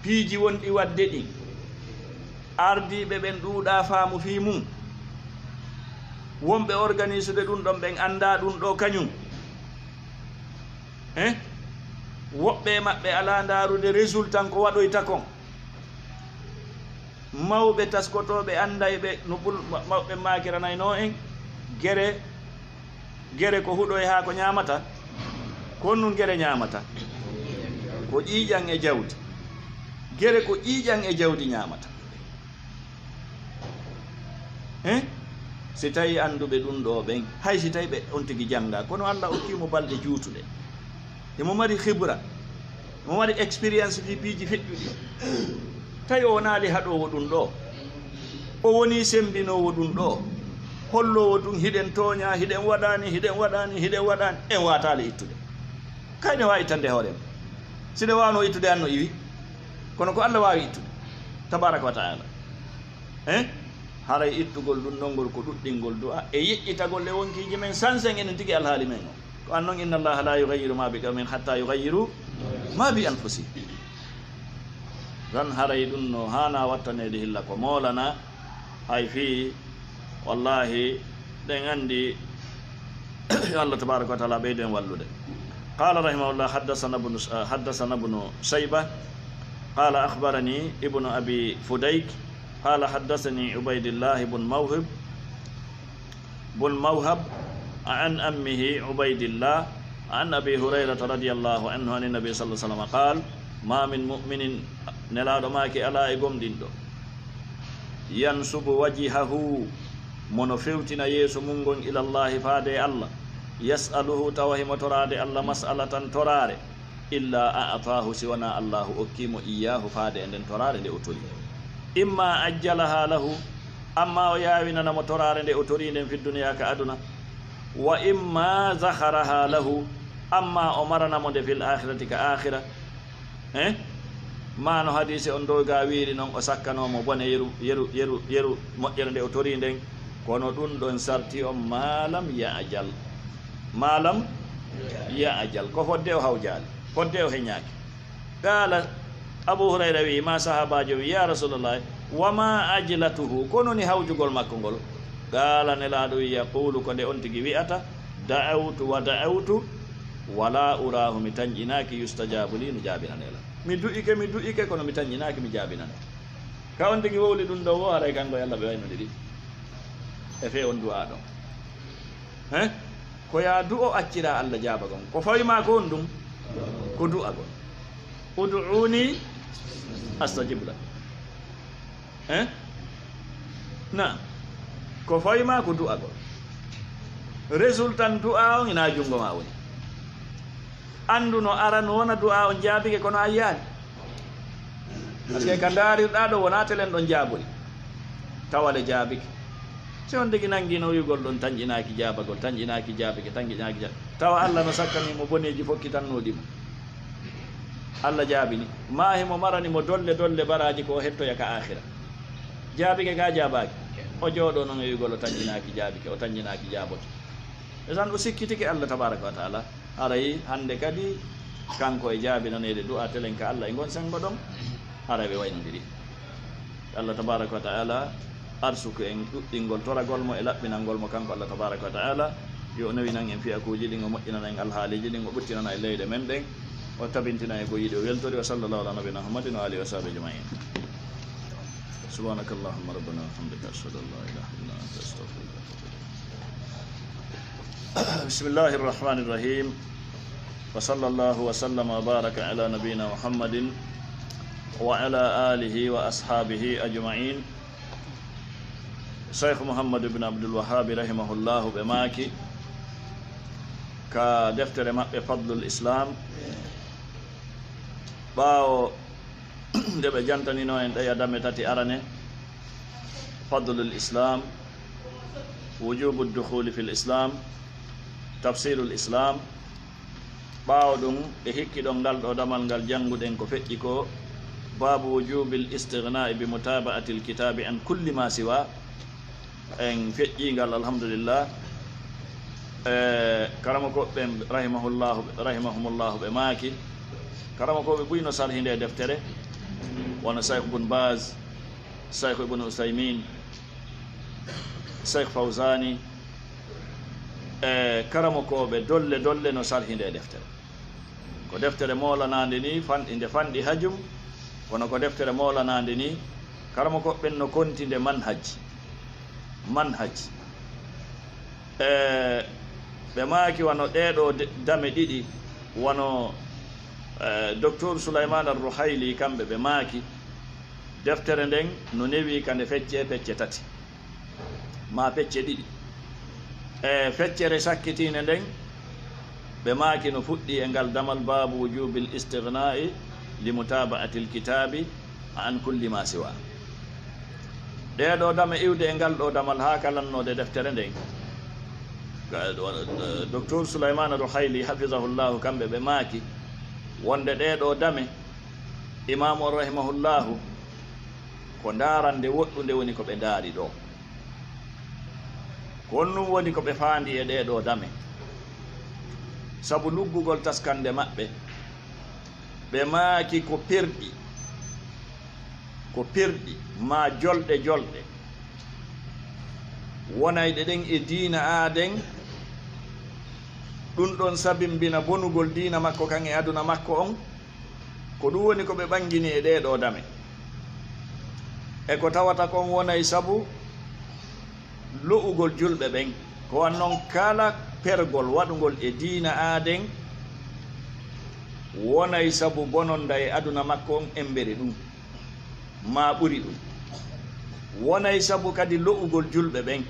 piiji wonɗi wadde ɗi ardiɓe ɓen ɗuuɗa faamu fi mum wonɓe organise de ɗum ɗon ɓen anda ɗum ɗo kañum woɓɓe maɓɓe ala ndarude résultat ko waɗoyta kon mawɓe taskotoɓe anday ɓe no mawɓe makiranayno en gere ko huɗoy ha ko ñamata kon nun gere ñamata ko ƴiiƴan e jawdi gere ko ƴiiƴan e jawdi ñamata si tawi anduɓe ɗum ɗo ɓen hay si tawi ɓe on tigui jangga kono allah okkimo balɗe juutuɗe emo mari hibra mo mari expérience fi piiji feƴƴuɗi tawi o naali haɗowo ɗum ɗo o woni sembinowo ɗum ɗo hollowo ɗum hiɗen tooña hiɗen waɗani en watale ittude kayne wawi ittande hoorema siɗe wawno ittude anno iwi kono ko allah wawi ittude tabaraka wa taala haray ittugol ɗum ɗongol ko ɗuɗɗingol du'a e yeƴƴitagol e wonkiji men sansen enen tigui alhaali men o ko an noon inna allaha la yughayyiru ma bi qawmin hatta yughayyiru ma bi anfusihim tan haray ɗum no hana wattanede hilla ko moolana hay fi wallahi ɗen andi allah tabaraka wa taala ɓeyden wallude qala rahimahullah haddasana ibnu shayba qala akhbarani ibnu abi fudayk قال حدثني عبيد الله بن موهب عن أمه عبيد الله عن أبي هريرة رضي الله عنه عن النبي صلى الله عليه وسلم قال ما من مؤمن نلا دماك ألا إقوم ديندو ينصب وجهه منفوتنا يسو منغن إلى الله فادي الله يسأله توهم تراد الله مسألة تراد إلا أعطاه سونا الله أكيم إياه فادي أن تراد لأتولي imma ajjalaha lahu amma o yawinanamo torare nde o tori nden fi duniya ka aduna wa imma zaharaha lahu amma o maranamo nde fil akhirati ka akhira mano hadise on dow ga wiiri noon o sakkanomo bone yeru moƴƴere nde o tori nden kono ɗum ɗon sarti on malam ya ajal ko fodde o hawjali fodde o heñaki qala Abu Hurayra wi ma sahabajo wi ya rasulullah wama ajlatuhu kono ni hawjugol makko ngol qala nelaɗo wi yaqulu ko nde on tigi wi'ata da'awtu wa da'awtu wala urahu mi tañƴinaki yustajabu li no jaabinanela mi du'ike kono mi tañƴinaki mi jaabinane ka on tigi wowli ɗum ɗo wo haray kanko yalla ɓe waynodiri e fe on du'a ɗon ko ya du'o accira Allah jaaba gon ko fawima ko on ɗum ko du'a gon ud'uni astajib la na ko fawima ko du'a gon résultat du'a on ina jungo ma woni andu no arano wona du'a on jaabike kono a yiyani par ce que ka darirɗa ɗo wona telen ɗon jaabori tawale jaabike si on degi nanguino wiyugol ɗon tañƴinaki jaabagol tañƴinaki jaabike tañƴinaki tawa Allah no sakkanimo boneji fokkitannoɗimo Allah jaabini mahimo maranimo dolle baraji ko hettoya ka akhira jaabike ka jaabaki o jooɗo noon e wiyugol o tañƴinaki jaabike o tañƴinaki jaaboto e tan o sikkitike Allah tabaraka wa taala haray hande kadi kanko e jaabinanede du'a telen ka Allah e gon sengo ɗon haray ɓe waynodiri Allah tabaraka wa taala arsuku en ɗuɗɗingol toragol mo e laɓɓinangol mo kanko Allah tabaraka wa taala yo nawinan en fiyakuji ɗin o moƴƴinana en alhaaliji ɗin o ɓurtinana e leyɗe men ɗen o tabintina e ko yiɗi o weltori wa sallallahu ala nabina muhammadin wa alihi wa sahbihi ajmain subhanaka allahumma rabbana wa bihamdika ashhadu an la ilaha illa anta astaghfiruka wa atubu ilayk bismillahir rahmanir rahim wa sallallahu wa sallama wa baraka ala nabina muhammadin wa ala alihi wa ashabihi ajmain Cheikh Muhammad ibn Abdul Wahhab rahimahullahu ɓe maaki ka deftere maɓɓe fadlul islam ɓaawo nde ɓe jantanino en ɗeya dame tati arane fadlul islam wujubu dukhuli fil islam tafsirul islam ɓaawo ɗum e hikkiɗon ngal ɗo damal ngal jannguɗen ko feƴƴi ko babu wujubil istighnai bi mutaba'ati lkitabi an kulli ma siwa en feƴƴingal alhamdulillah karama koɓɓe rahimahumullahu ɓe maaki karama koɓe ɓuyno sarhinde deftere wona Cheikh Ibn Baz Cheikh Ibn Usaymin Cheikh Fawzani karama koɓe dolle no sarhinde deftere ko deftere molanade ni inde fanɗi hajum wono ko deftere molanade ni karama koɓɓen no kontinde manhaj ɓe maaki wano ɗeɗo dame ɗiɗi wono docteur Souleymane Ar-Ruhaili kamɓe ɓe maaki deftere nden no newi kande fecce tati ma fecce ɗiɗi feccere sakkitine nden ɓe maaki no fuɗɗi e ngal damal babu wujubil istighnai li mutaba'ati lkitabi an kulli ma siwa ɗeɗo dame iwde e ngal ɗo damal ha kalannode deftere nden docteur Souleymane Ar-Ruhaili hafizahullahu kamɓe ɓe maaki wonde ɗeɗo dame imamu o rahimahullahu ko darande woɗɗude woni ko ɓe daari ɗo ko wonnum woni ko ɓe faandi e ɗeɗo dame sabu luggugol taskande maɓɓe ɓe maaki ko perɗi ma jolɗe wonayɗe ɗen e diina aaden ɗum ɗon sabimbina bonugol diina makko kan e aduna makko on ko ɗum woni ko ɓe ɓangini e ɗeɗo dame e ko tawata kon wonay sabu lo'ugol julɓe ɓen ko wan noon kala pergol waɗugol e diina aaden wonay sabu bononda e aduna makko on emberi ɗum ma ɓuri ɗum wonay sabu kadi lo'ugol julɓe ɓen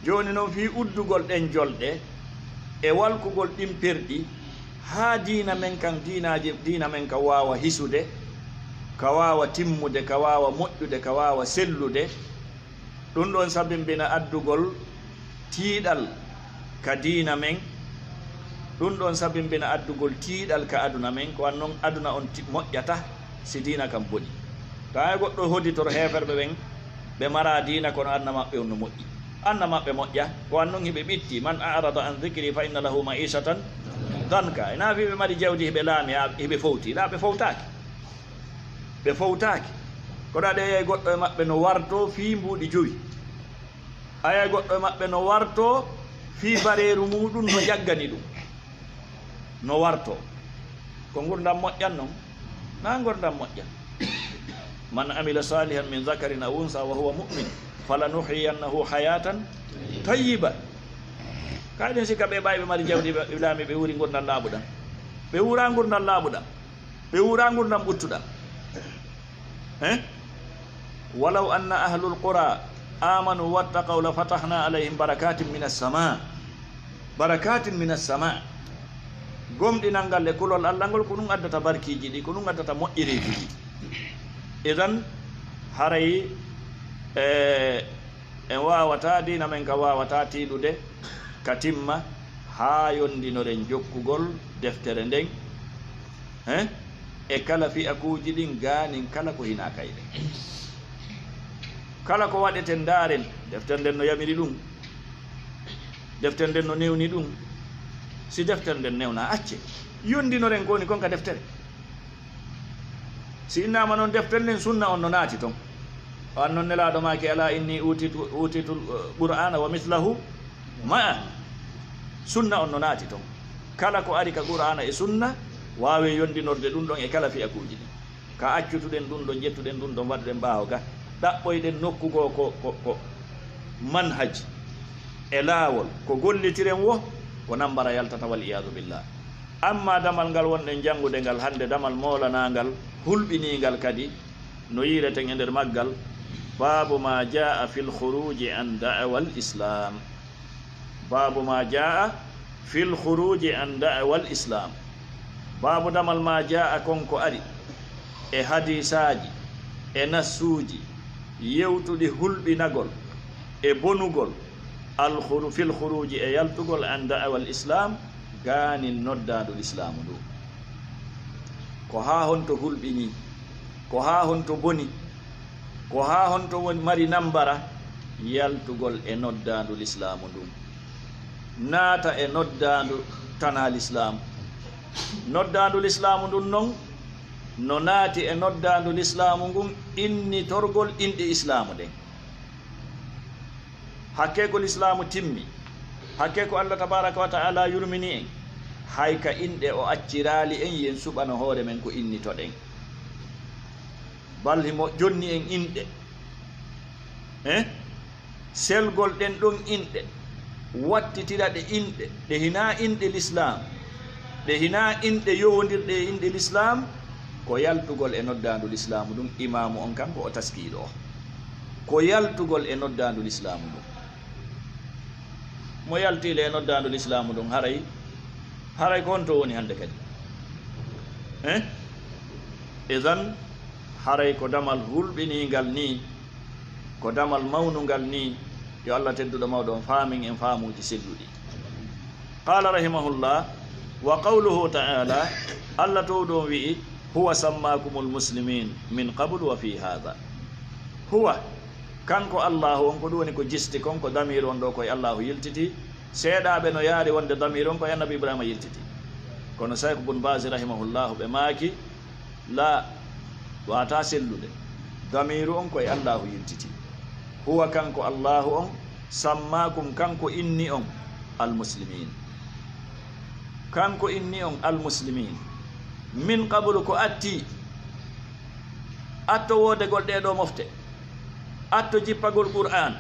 joni noon fi uddugol ɗen jolɗe e walkugol ɗin perɗi ha diina men kan diina men kan wawa hisude ka wawa timmude ka wawa moƴƴude ka wawa sellude ɗum ɗon sabimbina addugol tiiɗal ka diina men ɗum ɗon sabimbina addugol tiiɗal ka aduna men ko wannoon aduna on moƴƴata si diina kam boɗi ta goɗɗo hoditoro heferɓe ɓen ɓe mara diina kono anna maɓɓe on no moƴƴi anna maɓɓe moƴƴa ko wannoon hiɓe ɓitti man arada an dhicri fa inna lahu maishatan danka ina fi ɓe mari jawdi hiɓe laami hiɓe fowti la ɓe fowtaki kono aɗa yey goɗɗo e maɓɓe no warto fii mbuuɗi joyi aya goɗɗo e maɓɓe no warto fii bareeru muɗum no jaggani ɗum no warto ko gurdam moƴƴan noon na gurdam moƴƴan man amila salihan min zakarin aw unsa wa huwa mu'min falanuhyiyannahu hayatan tayyiba kayɗen sikka ɓe ɓawi ɓe mari jawdi ɓe laami ɓe wuri gurdam laaɓuɗam ɓe wura gurdam laaɓuɗam ɓe wura gurdam ɓuttuɗam walaw anna ahlul qura amanu wattaqaw la fatahna alayhim barakatin min as-sama gomɗinal ngal e kulol allah ngol ko ɗum addata barkiji ɗi ko ɗum addata moƴƴireji ɗi idan haray en wawata dina men ka wawata tiiɗude ka timma ha yondinoren jokkugol deftere nden e kala fi'akuji ɗin ganin kala ko hina kayɗe kala ko waɗeten daren deftere nden no yamiri ɗum deftere nden no newni ɗum si deftere nden newna acce yondinoren koni kon ka deftere si innama noon deftere nden sunna on no naati toon o an noon nelaɗo maki ala inni utitu qur'ana wa mislahu ma'a sunna on no naati toon kala ko ari ka qur'ana e sunna wawe yondinorde ɗum ɗon e kala fi'akuji ɗin ka accutuɗen ɗum ɗon jettuɗen ɗum ɗon waɗuɗen ɓaawo ga ɗaɓɓoyɗen nokkugo ko manhaj e laawol ko gollitiren wo ko nambara yaltata wal iyadu billah amma damal ngal wonɗen janngude ngal hannde damal molanangal hulɓiningal kadi no yireten e nder maggal babu ma jaa fi lkhuruji an da'wa al islam babu ma jaa fi lkhuruji an da'wa al islam babu damal ma jaa konko ari e hadisaji e nassuji yewtuɗi hulɓinagol e bonugol fil khuruji e yaltugol an da'wa al islam gani noddadu l'islamu ndu ko ha honto hulɓini ko ha honto boni ko ha honto mari nambara yaltugol e noddadu l'islamu ndu naata e noddadu tana l'islam noddadu l'islamu ndun noon no naati e noddadu l'islamu ngun inni torgol inɗe islamu ɗen hakke ko l'islamu timmi hakke ko allah tabaraka wa ta'ala yurmini en hay ka inɗe o accirali en yen suɓano hoore men ko innitoɗen balhimo jonni en inɗe selgol ɗen ɗon inɗe wattitira ɗe inɗe ɗe hina inɗe l'islam ɗe hina inɗe yowodirɗe e inɗe l'islam ko yaltugol e noddandu l'islamu ɗum imamu on kanko o taskiɗo o ko yaltugol e noddandu l'islamu ɗum mo yaltile e noddandu l'islamu ɗum haray ko honto woni hande kadi idan haray ko damal hulɓiningal ni ko damal mawnugal ni yo allah tedduɗo mawɗo on faamin en faamuji selluɗi qala rahimahullah wa qawluhu ta'ala allah to ɗon wi'i huwa sammakumul muslimin min qablu wa fi hadha huwa kanko allahu on ko ɗum woni ko jisti kon ko damir on ɗo koye allahu yiltiti seeɗaɓe no yaari wonde damir on koye annabi ibrahima yiltiti kono sayk bun basi rahimahullahu ɓe maaki la wata sellude damiru on koye allahu yiltiti huwa kanko allahu on sammakum kanko inni on almuslimin kanko inni on almuslimin min qablu ko atti atto wodegol ɗeɗo mofte atto jippagol qur'an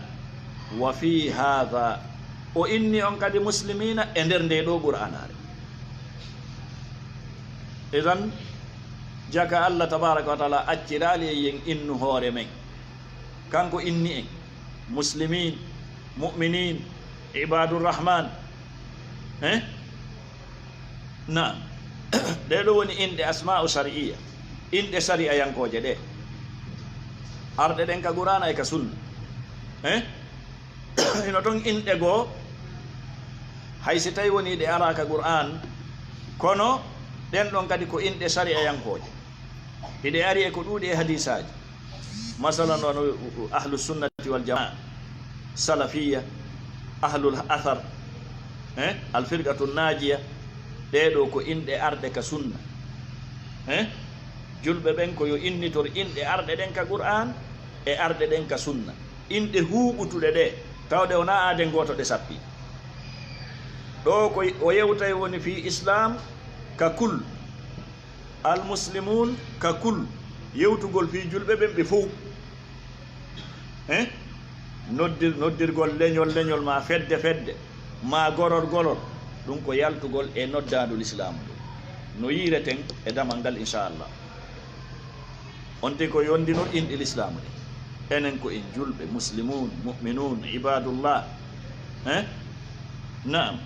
wa fi hadha o inni on kadi muslimina e nder nde ɗo qur'anare idan jaka allah tabaraka wa taala accirali e yen innu hoore men kanko inni en muslimin mu'minin ibadurrahman na ɗeɗo woni inɗe asma'u shar'iyya inɗe sari ayankoje ɗe arɗe ɗen ka qur'ana e ka sunna ino ton inɗe goo hay si tawi woni ɗe ara ka qur'an kono ɗen ɗon kadi ko inɗe sari ayankoje iɗe ari e ko ɗuuɗi e hadisaji masalan ɗon ahlu sunnati wal jamaa salafiya ahlul athar alfirqatu najiya ɗeɗo ko inɗe arɗe ka sunna julɓe ɓen ko yo innitor inɗe arɗe ɗen ka qur'an e arɗe ɗen ka sunna inɗe huɓutuɗe ɗe tawde wona aade goto ɗe sappi ɗo ko o yewtay woni fi islam ka kul almuslimun ka kul yewtugol fi julɓe ɓen ɓe fof noddirgol leñol ma fedde ma goror ɗum ko yaltugol e noddadul islam ɗum no yireten e damal ngal inchallah on te ko yondino inɗe l'islam ɗe enen ko en julɓe muslimun mu'minun ibadullah naam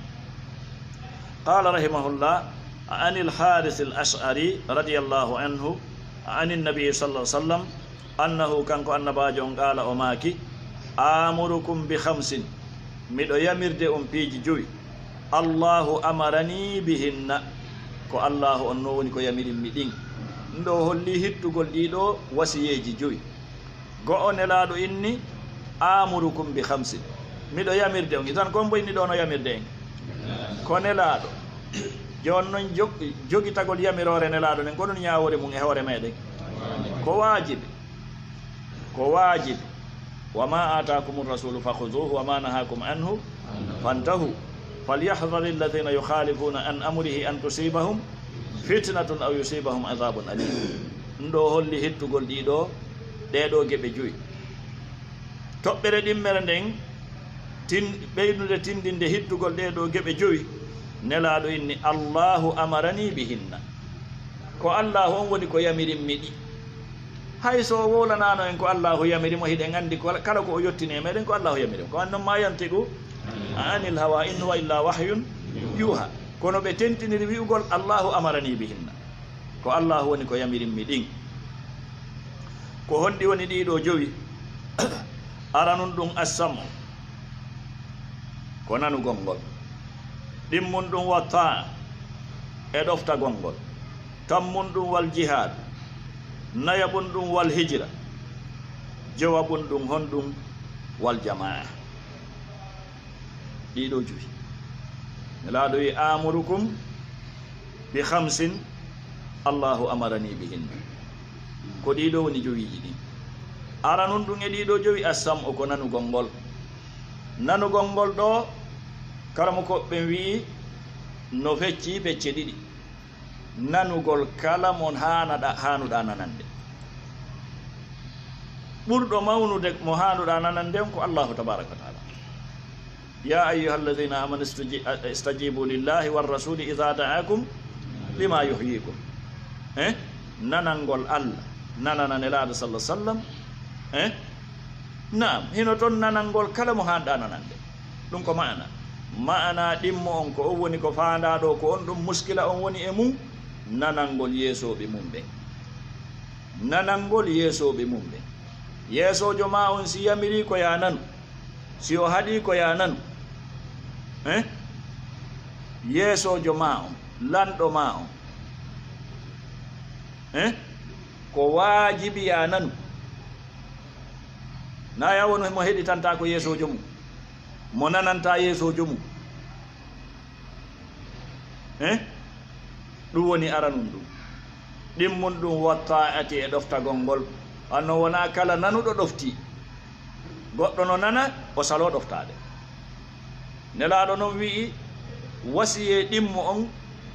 qala rahimahullah عن الحارث الأشعري رضي الله عنه عن النبي صلى الله عليه وسلم أنه كان النباجون قال أماكي آمركم بخمس ميدو يمرد بيجي جوي الله أمرني بهن ko Allah on no woni ko yamirin mi ɗin ndo holli hittugol ɗiɗo wasiyeji joyi go'o nelaɗo inni amurukum bi khamsin miɗo yamirde on tan kon boyni ɗo no yamirde en ko nelaɗo jon noon jogitagol yamirore nelaɗo nen ko ɗum ñawore mum e hoore meɗen ko wajibi wa ma atakum rasulu fakhuduhu wa ma nahakum anhu fantahu falyahdhar alladhina yukhalifuna an amrihi an tusibahum fitnatun aw yusibahum adhabun alim ndo holli hittugol ɗiɗo ɗeɗo geɓe joyi toɓɓere ɗimmere nden ɓeydude tindinde hittugol ɗeɗo geɓe joyi nelaɗo inni allahu amarani bihinna ko allahu on woni ko yamirin miɗi hay so wolanano en ko allahu yamirimo hiɗen andi kala ko o yettini e meɗen ko allahu yamirimo ko annon ma yantigu anil hawa in huwa illa wahyun yuha kono ɓe tentiniri wi'ugol allahu amarani bihinna ko allahu woni ko yamirin miɗin ko honɗi woni ɗiɗo jowi aranun ɗum assamu ko nanugol ngol ɗimmun ɗum watta e ɗoftagol ngol tammun ɗum wal jihad nayaɓun ɗum wal hijra jowaɓun ɗum honɗum wal jamaa ɗiɗo joyi nelaɗo wi amurukum bi khamsin allahu amarani bihinna ko ɗiɗo woni jowiji ɗi aranun ɗum e ɗiɗo jowi assam o ko nanugol ngol ɗo karamo koɓɓe wi no fecce ɗiɗi nanugol kala mon hanuɗa nanande ɓurɗo mawnude mo hanuɗa nanande ko allahu tabaraka wa taala ya ayyuha alladhina amanu istajibu lillahi war rasuli idha da'akum lima yuhyikum nanangol allah nanana nelaɗo sallah sallam naam hino toon nanangol kala mo hanuɗa nanande ɗum ko ma'ana ɗimmo on ko on woni ko fandaɗo ko on ɗum muskila on woni e mum nanangol yeesoɓe mum ɓe yeesojo ma on si yamiri ko ya nanu si o haɗi ko ya nanu yeesojo ma on lanɗo ma on ko wajibi ya nanu na ya wono mo heɗitanta ko yeesojo mum mo nananta yeesojo mum ɗum woni aranum ɗum ɗimmun ɗum watta'ati e ɗoftagol ngol anno wona kala nanuɗo ɗofti goɗɗo no nana o salo ɗoftade nelaɗo noon wi'i wasiye ɗimmo on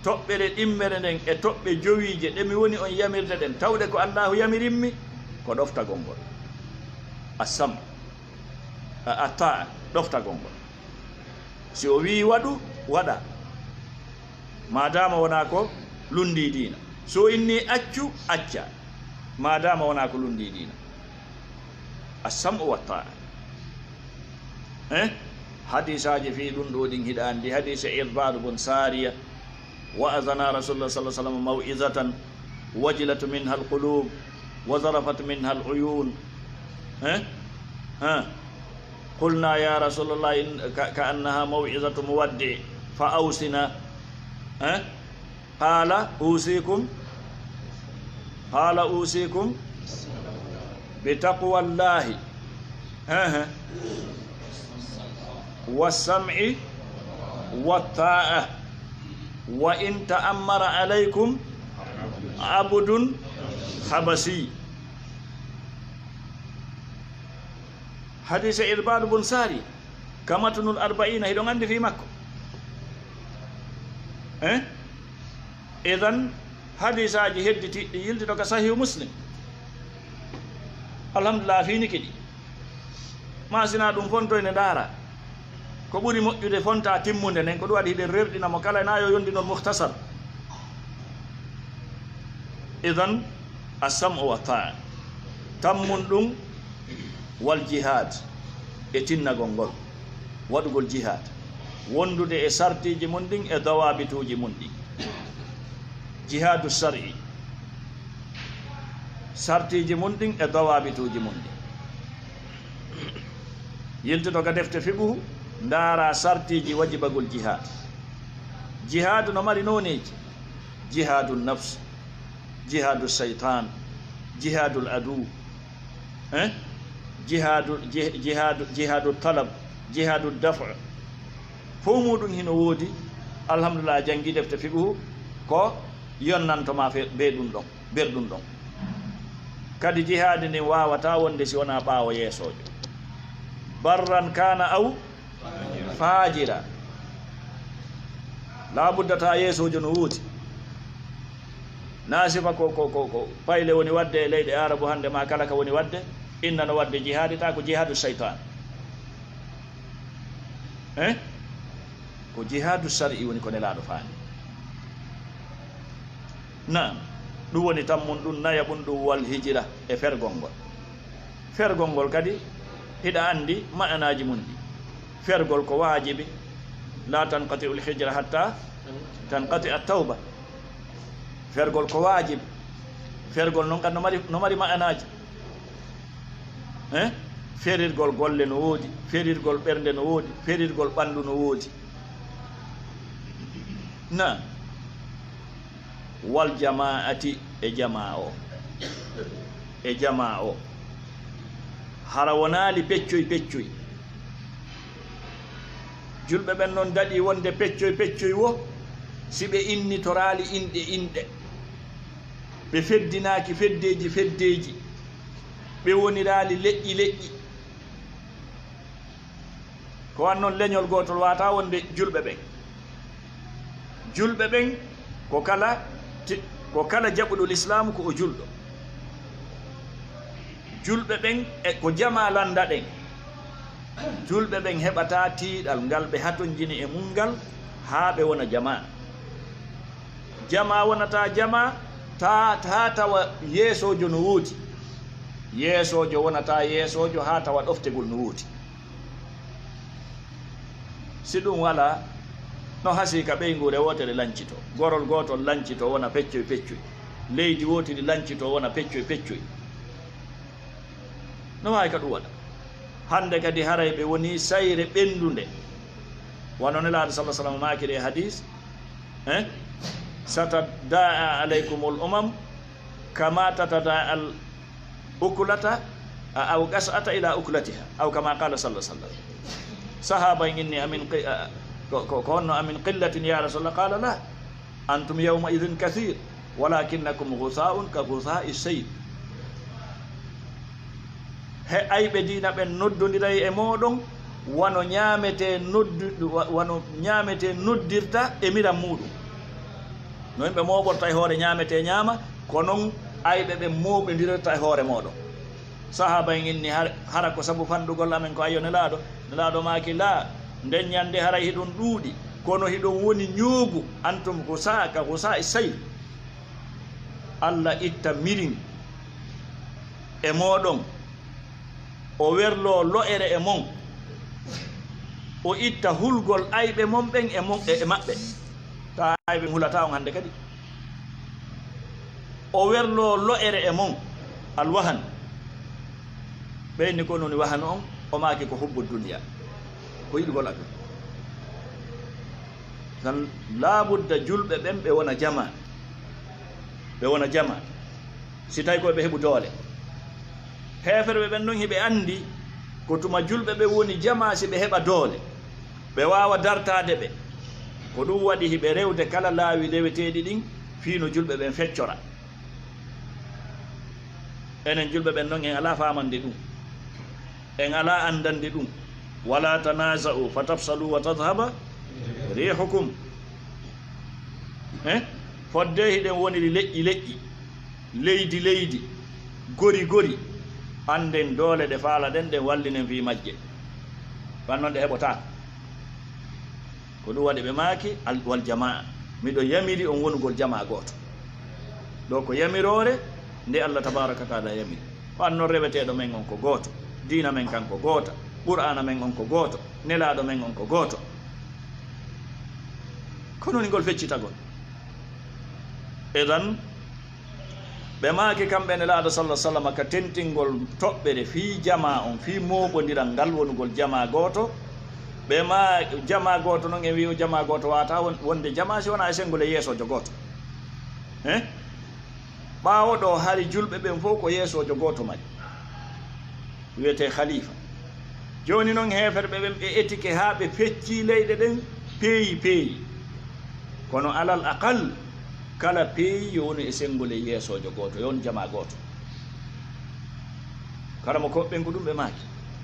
toɓɓere ɗimmere nden e toɓɓe jowije ɗemi woni on yamirde ɗen tawde ko allahu yamirinmi ko ɗoftagol ngol assam atta ɗoftagol ngol si o wi waɗu waɗa madama wona ko lundi diina so inni accu acca madama wona ko lundi diina assam o watta hadisaji fi ɗum ɗo ɗin hiɗandi hadise irbad bun sariya wa azana rasulullah sallallahu alaihi wasallam maw'izatan wajilat minha alqulub wa zarafat minha aluyun. قلنا يا رسول الله كأنها موعظة مودع فأوصنا. قال أوصيكم بتقوى الله والسمع والطاعة وإن تأمر عليكم عبد حبشي. حديث إرباد بن ساري كما تنول 40 هيدون عندي في مكة. إذن حديث هذه يلتي توك صحيح مسلم. الحمد لله في نكدي ما سنا دum fonto ene dara ko buri mojjude fonta timmunde nen ko do wadi hide rerdina mo kala nayo yondi non mukhtasar. إذن السمع والطاعة tammun dum wal jihad e tinnagol ngol waɗugol jihad wondude e sartiji mun ɗin e dawabituji mun ɗi. jihadu shar'i sartiji mun ɗin e dawabituji mun ɗi. yiltito ka defte fiqhu ndara sartiji wajibagol jihad. jihadu no mari noneji: jihadu nafs, jihadu shaytan, jihadul adu, jihadu talab, jihadu dafa. Fo muɗum hino woodi. alhamdulillah jangi defte fiqhu ko yonnantoma ɓeɗum ɗon berɗum ɗon. kadi jihadi ndin wawata wonde si wona ɓaawo yeesojo. barran kana aw fajira, labuddata yeesojo no woodi. nasifa ko payle woni wadde e leyɗe arabu hande ma kala ka woni wadde inna no wadde jihadi ta ko jihadu shaytan. ko jihadu shar'i woni ko nelaɗo faani. na ɗum woni tammun ɗum naya ɓum ɗum wal hijira e fergol ngol. fergol ngol kadi hiɗa andi ma'anaji mum ɗi. fergol ko wajibi: la tanqati'u l hijra hatta tanqati at tawba. fergol ko wajib. fergol noon kadi no mari ma'anaji. ferirgol golle no woodi, ferirgol ɓernde no woodi, ferirgol ɓandu no woodi. na wal jama'ati e jama o hara wonali peccoy julɓe ɓen noon daɗi wonde peccoy wo si ɓe innitorali inɗe ɓe feddinaki feddeji ɓe wonirali leƴƴi ko wan noon leñol gotol wata wonde julɓe ɓen ko kala jaɓuɗo l'islam ko o julɗo. julɓe ɓen ko jama landa ɗen. julɓe ɓen heɓata tiiɗal ngal ɓe hatonjini e mum ngal haa ɓe wona jama. jama wonata jama ta tawa yeesojo no woodi. yeesojo wonata yeesojo haa tawa ɗoftegol no woodi. si ɗum wala no hasika ɓeygure wotere lancito, gorol gotol lancito wona peccoy leydi wotiri lancito wona peccoy. no wawi ka ɗum waɗa. hande kadi haray ɓe woni sayre ɓendunde. wano nelaɗo sallah sallam makiri e hadis: satada'a alaykum ul umam kama tatada'a al ukulata aw gas'ata ila ukulatiha aw kama qala sallah sallam. sahaba inni amin ko honno amin qillatin ya rasulullah. qala la antum yawma idhin kathir walakinnakum ghusa'un ka ghusa'i sayl. he ayɓe diina ɓen noddodiray e moɗon wano ñamete noddirta e miram muɗum. no yimɓe moɓorta e hoore ñamete ñama ko noon ayɓe ɓe moɓedirta e hoore moɗon. sahaba en inni hara ko sabu fanɗugol amen ko ayo nelaɗo maki la nden ñande haray hiɗon ɗuuɗi kono hiɗon woni ñoogu antum ka gusa e sayl. allah itta mirin e moɗon o werlo lo'ere e mon, o itta hulgol ayɓe mon ɓen e maɓɓe. ta ayɓe hulata on hande kadi. o werlo lo'ere e mon alwahan ɓeyni ko noni wahan on o maaki ko hubbu duniya ko yiɗgol aɓe tan laabudda julɓe ɓen ɓe wona jama ɓe wona jama si tawi koye ɓe heɓu doole heeferɓe ɓen noon hiɓe anndi ko tuma julɓe ɓe woni jama si ɓe heɓa doole ɓe wawa dartade ɓe ko ɗum waɗi hiɓe rewde kala laawi leweteɗi ɗin fiino julɓe ɓen feccora enen julɓe ɓen noon en ala famande ɗum en ala andande ɗum wala tanasa'u fa tafsalu wa tadhaba rihukum fodde hiɗen woniri leƴƴi leƴƴi leydi leydi gori gori anden doole ɗe faala ɗen ɗen wallinen fi majje wan noon ɗe heɓotako ko ɗum waɗi ɓe maaki wal jamaa miɗo yamiri on wonugol jama gooto ɗo ko yamirore nde Allah tabaraka taala yamiri wan noon reweteɗo men on ko gooto diina men kanko goota qur'ana men on ko gooto nelaɗo men on ko gooto kono ni ngol feccitagol edan ɓe maaki kamɓe nelaɗo sallah sallam ka tentingol toɓɓere fii jama on fii moɓodiral ngal wonugol jama gooto ɓe ma jama gooto noon e wi jama gooto wata wonde jama si wona e sengol e yeesojo gooto ɓaawo ɗo hari julɓe ɓen fof ko yeesojo gooto maƴ wiyete khalifa joni noon heferɓe ɓen ɓe étike haa ɓe fecci leyɗe ɗen peeyi peeyi kono alal aqal kala peeyi yo woni e sengol e yeesojo gooto yon jama gooto karamo koɓɓen ko ɗum ɓe maaki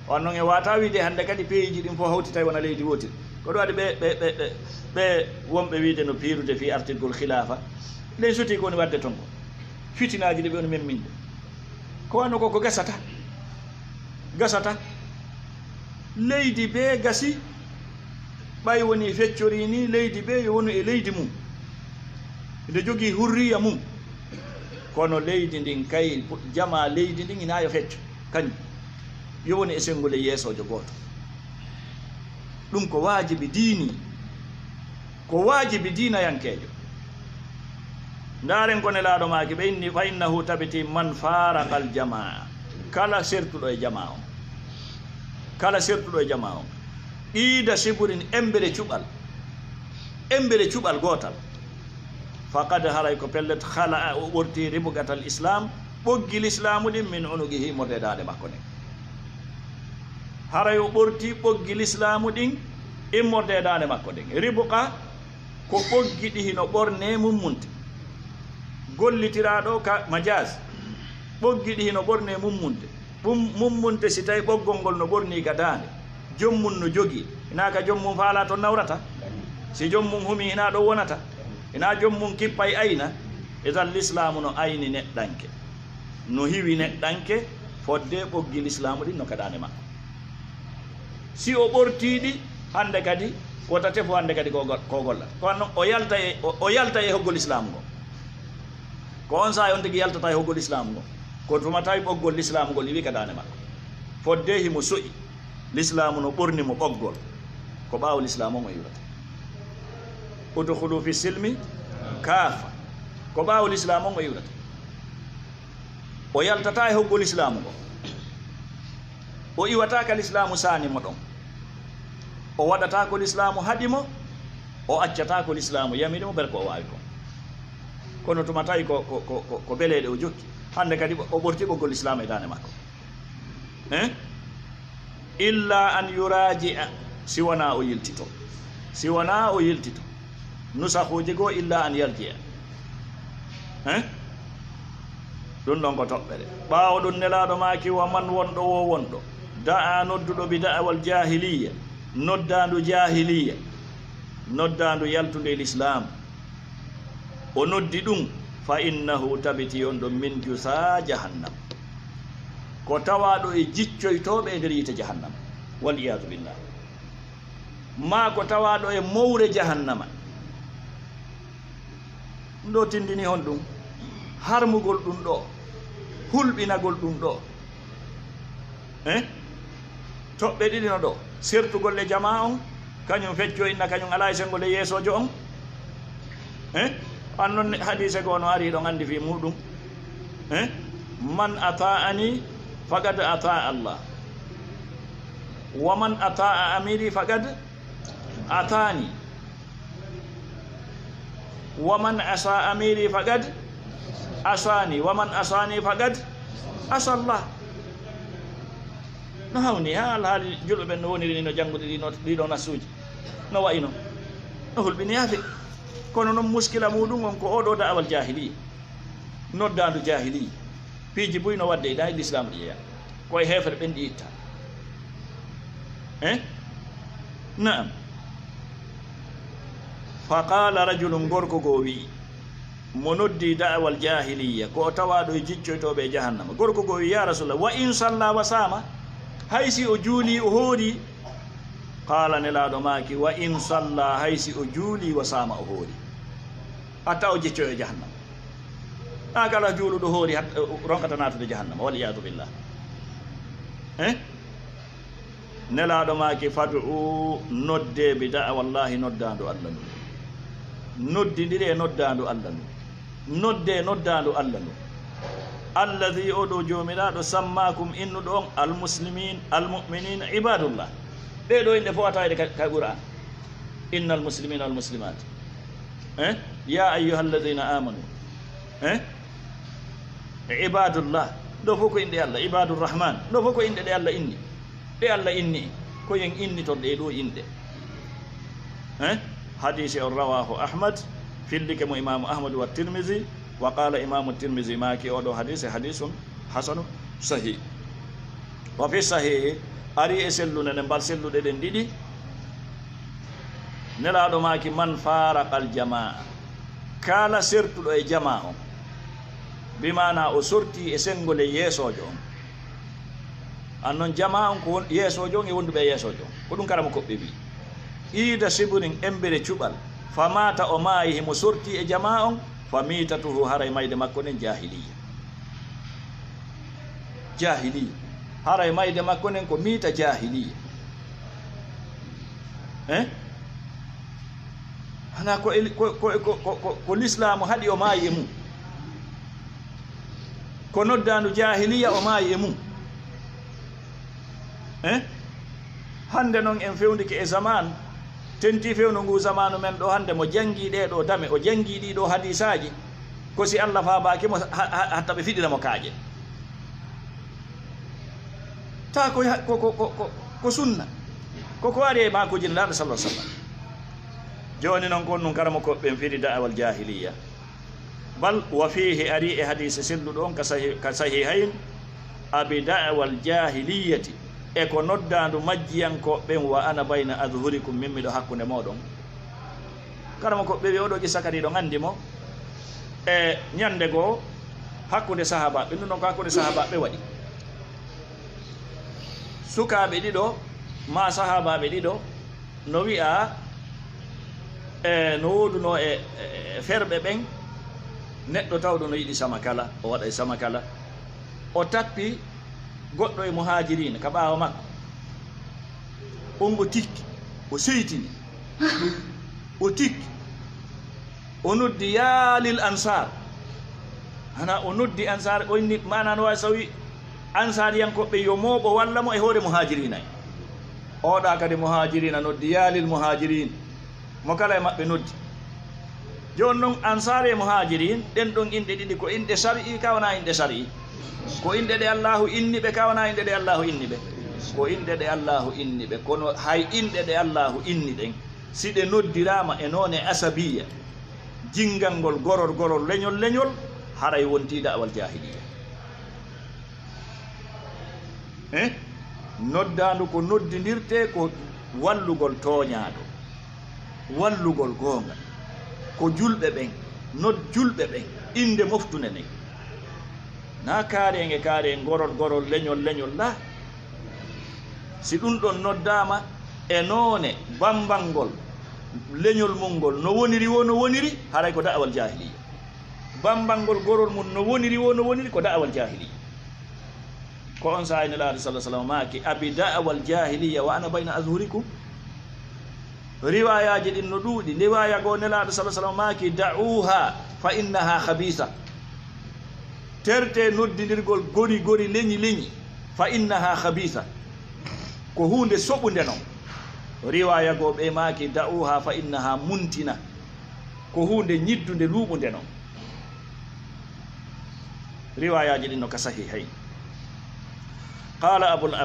on noon e wata wiide hannde kadi peeyiji ɗin fof hawti tawi wona leydi wotir ko ɗum waɗi ɓe wonɓe wiide no piirude fi artirgol khilafa ley soti ko woni wadde toon ko fitinaji ɗi ɓe woni memminde ko wanno koko gasata leydi be gasi ɓay woni feccori ni leydi be yo wonu e leydi mum nde jogii hurriya mum kono leydi ndin kay jama leydi ndin ina yo fecco kañum yo woni e sengol e yeesojo gooto ɗum ko waajibi diini ko waajibi diinayankeejo ndaren ko nelaaɗo maaki ɓe inni fa innahu tabiti man faraka al jamaa kala sertuɗo e jama on kala sertuɗo e jama on ɓiida siburin embere cuɓal gootal faqad haray ko pellet hala o ɓorti ribugatal islam ɓoggi l'islamu ɗin min unugi himordedaade makko nden haray o ɓorti ɓoggi l'islamu ɗin immordedaade makko nden ribuka ko ɓoggi ɗi hino ɓorne mummunte gollitiraɗo ka majas ɓoggi ɗi hino ɓorne mummunte si tawi ɓoggol ngol no ɓorni ka daande jommum no jogii ina ka jommum faala to nawrata si jommum humi ina ɗo wonata ina jommum kippay ayna etan l'islamu no ayni neɗɗanke no hiwi neɗɗanke fodde ɓoggi l'islamu ɗin no kaɗande makko si o ɓortiɗi hande kadi wotate fo hande kadi ko gollata kono o yalta e hoggol islamu ngo ko on saa on tigi yaltata e hoggol islamu ngo ko tuma tawi ɓoggol l'islamu ngol iwi kaɗande makko fodde himo soƴi l'islamu no ɓornimo ɓoggol ko ɓaawo l'islamu mo yiwrata udkhulu fi silmi kaafa ko ɓaawo l'islamu mo yiwrata o yaltata e hoggol islamu ngo o iwataka l'islamu saanimo ɗon o waɗata ko l'islamu haɗimo o accata ko l'islamu yaminimo ber ko o waawi kon kono tuma tawi ko beleɗe o jokki hande kadi o ɓorti ɓoggol l'islamu e dande makko illa an yuraji'a si wona o yiltito nusahuji goo illa an yarji'a ɗum ɗon ko toɓɓere ɓaawo ɗum nelaɗo maaki wa man wonɗo wo wonɗo da'a nodduɗo bi da'awal jahiliya noddandu jahiliya noddandu yaltude l'islam o noddi ɗum fa innahu tabiti on ɗo min jusa jahannam ko tawaɗo e jiccoytoɓe e nder yite jahannama wal iyadu billah ma ko tawaɗo e mowre jahannama ɗum ɗo tindini hon ɗum harmugol ɗum ɗo hulɓinagol ɗum ɗo toɓɓe ɗiɗi no ɗo sertugol e jama on kañum fecco inna kañum ala e sengol e yeesojo on an noon hadise goo no ari ɗon andi fi muɗum man ata'ani faqad ata'a Allah wa man ata'a amiri faqad atani wa man asa amiri faqad asani wa man asani faqad asa Allah. no hawni haali julɓe ɓen no woniri no janngude ɗiɗo nasuuji no wayino no hulɓini yaafe kono noon muskila muɗum on ko oɗo da'awal jahiliya noddandu jahiliya piiji buy no wadde ɗa e l'islam ɗi yeeya koye heefere ɓen ɗi itta naam. fa qala rajulum gorko goo wi mo noddi da'awal jahiliya ko o tawaɗo e jiccoytoɓe e jahannama. gorko goo wi ya rasulallah wa in salla wa sama haysi o juuli o hoori. qala nelaɗo maaki wa in salla haysi o juuli wa sama o hoori hatta o jiccoyo e jahannama. kala juuluɗo hoori ronkata natude jahannama waliyadu billah. nelaɗo maaki fadu nodde bi da'awallahi noddandu Allah ndu noddidiri e noddandu Allah ndu nodde noddandu Allah ndu alladhi oɗo jomiraɗo sammakum innuɗo on almuslimin almu'minin ibadullah. ɓeɗo inde fof a tawede ka qur'an innal muslimina wal muslimat ya ayyuha alladhina amanu ibadullah ɗo fof ko inde Allah ibadurrahman ɗo fof ko inde ɗe Allah inni ɗe Allah inni ko yen inni ton ɗe ɗo inde. hadise on rawahu ahmad fillike mo imamu ahmadu wa tirmisi wa qala imamu tirmisi maki oɗo hadise hadisun hasanu sahih. wa fi sahih ari e sellude nde mbal selluɗe ɗen ɗiɗi nelaɗo maki man faraqal jamaa kala sertuɗo e jama on bimana o sorti e sengole yeesojo on. annon jama on ko yeesojo on e wonduɓe yeesojo on ko ɗum karama koɓɓe wi iida siburin embere cuɓal famata o maayi himo sorti e jama on famitatuhu haray mayde makko nen jahiliya haray mayde makko nen ko miita jahiliya. hana ko l'islamu haɗi o maayi e mum ko noddandu jahiliya o maayi e mum. hande noon en fewndike e zaman tenti fewno ngu zamanu men ɗo hande mo jangi ɗeɗo dame o jangi ɗiɗo hadisaji ko si Allah fabakimo hatta ɓe fiɗiramo kaaƴe ta ko sunna koko ari e makuji nelaɗo sallah sallam. joni noon kon ɗum karamo koɓɓen fiɗi da'awal jahiliya bal wa fihi ari e hadise selluɗo on ka sahihayn abi da'awal jahiliyati e ko noddandu majjiyankoɓen wa ana bayna adhurikum min miɗo hakkude moɗon. karamo koɓɓe wi oɗo ƴissa kadi ɗo gandi mo e ñande goo hakkude sahabaɓe ɗum ɗon ko hakkude sahabaɓe waɗi sukaɓe ɗiɗo ma sahabaɓe ɗiɗo no wi'a no woduno e ferɓe ɓen neɗɗo tawɗo no yiɗi sama kala o waɗa e sama kala o tappi goɗɗo e muhajirina ka ɓaawa makko on o tikki o seytini o tikki o noddi yaalil ansar hana o noddi ansar o inni mana no wawi sawi ansariyankoɓe yo mooɓo walla mo e hoore muhajirina en oɗa kadi muhajirina noddi yaalil muhajirin mo kala e maɓɓe noddi. joni noon ansar e muhajirin ɗen ɗon inɗe ɗiɗi ko inɗe sari kawana inɗe sari ko inɗe ɗe allahu inni ɓe kawana inɗe ɗe allahu inni ɓe ko inɗe ɗe allahu inni ɓe kono hay inɗe ɗe allahu inni ɗen si ɗe noddirama e noone asabiya jingal ngol gorol leñol haray wonti da'awal jahiliya. noddandu ko noddidirte ko wallugol tooñaɗo wallugol goonga ko julɓe ɓen julɓe ɓen inde moftune nden na kaarenge gorol leñol la si ɗum ɗon noddama e noone bambangol leñol mum ngol no woniri haray ko da'awal jahiliya. bambangol gorol mum no woniri ko da'awal jahiliya. ko on saha nelaɗo sallah sallam maki abi da'awal jahiliya wa ana bayna azhurikum. riwayaji ɗin no ɗuuɗi riwaya goo nelaɗo sallah sallam maki da'uha fa innaha khabisa terte noddidirgol gori gori leñi leñi fa innaha khabitha ko hunde soɓude noon riwaya go ɓe maki da'uha fa innaha muntina ko hunde ñiddude luuɓude noon riwayaji ɗin no ka sahihayn qala abul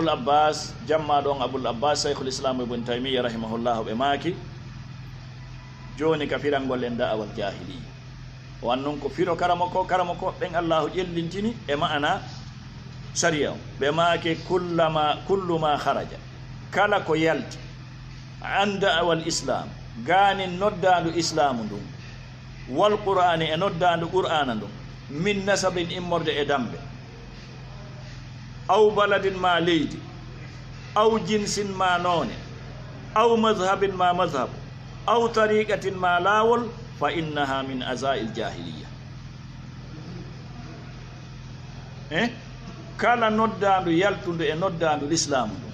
abbas jamma ɗon abul abbas cheikhul islam ibn taymiyya rahimahullahu ɓe maki joni ka firangol en da'awal jahiliya wannun ko firo karamo ko ɓen allahu ƴellintini e ma'ana sharia o ɓe maake kullu ma haraja kala ko yalti an da'awal islam gaani noddandu islamu ndun wal qur'ani e noddandu qur'ana ndun min nasabin immorde e dambe aw baladin ma leydi aw jinsin ma noone aw madhabin ma madhabu aw tariqatin ma laawol fa innaha min azail jahiliya kala noddandu yaltundu e noddandu l'islamu ɗum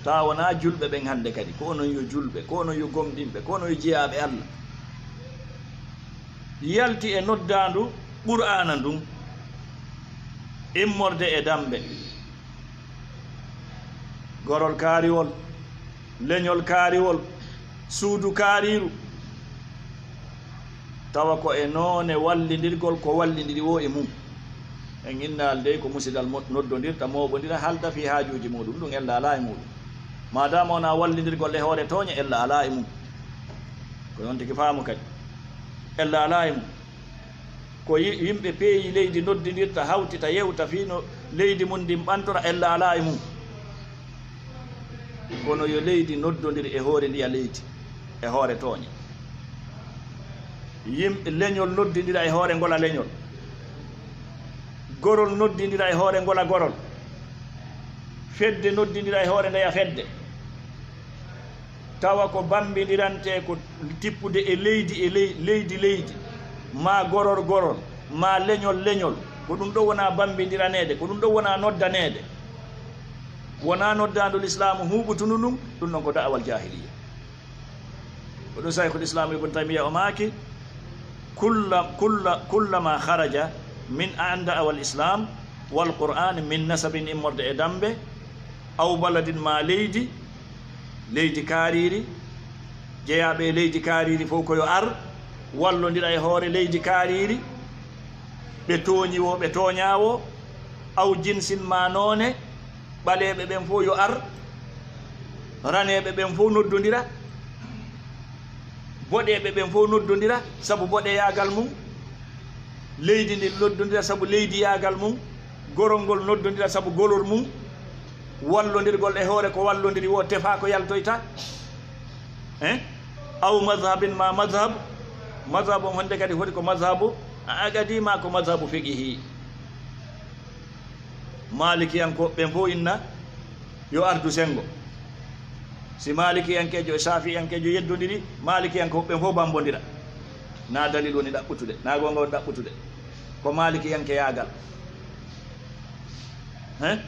ta wona julɓe ɓen hannde kadi ko onon yo julɓe ko onon yo gomɗinɓe ko onon yo jeyaɓe allah yalti e noddandu qur'ana ndun immorde e dambe gorol kaariwol leñol kaariwol suudu kaariru tawa ko e noone wallidirgol ko wallidiri wo e mum en innal dey ko musidal noddodirta moɓodira halda fi haajuji muɗum ɗum ella ala e muɗum madama wona wallidirgol e hoore tooña ella ala e mum ko noon tigi faamu kadi ella ala e mum ko yimɓe peeyi leydi noddidirta hawtita yewta fino leydi mum ndin ɓantora ella ala e mum kono yo leydi noddodiri e hoore ndiya leydi e hoore tooña yimɓe leñol noddidira e hoore ngola leñol gorol noddidira e hoore ngola gorol fedde noddidira e hoore ndeya fedde tawa ko bambidirante ko tippude e leydi ma gorol ma leñol ko ɗum ɗo wona bambidiranede ko ɗum ɗo wona noddanede wona noddandu l'islamu huɓutunu ɗum ɗon ko da'awal jahiliya ko ɗum cheikhul islam ibn taymiyya o maaki kullama haraja min an da'awal islam wal qur'an min nasabin immorde e dambe aw baladin ma leydi kaariri jeyaɓe leydi kaariri fof koyo ar wallodira e hoore leydi kaariri ɓe tooñiwo ɓe tooñawo aw jinsin ma noone ɓaleɓe ɓen fof yo ar raneɓe ɓen fof noddodira boɗeɓe ɓen fof noddodira sabu boɗeyagal mum leydi ndi noddodira sabu leydi yagal mum gorol ngol noddodira sabu golol mum wallodirgol e hoore ko wallodiri wo tefa ko yaltoyta aw madhabin ma madhabu on honde kadi foti ko madhabu agadima ko madhabu fiqihi malikiyanko ɓen fof inna yo ardu sengo si malikiyankejo e safiyankejo yeddodiri malikiyanko ɓen fof bambodira na dalil woni ɗaɓɓutude na gonga woni ɗaɓɓutude ko malikiyanke yagal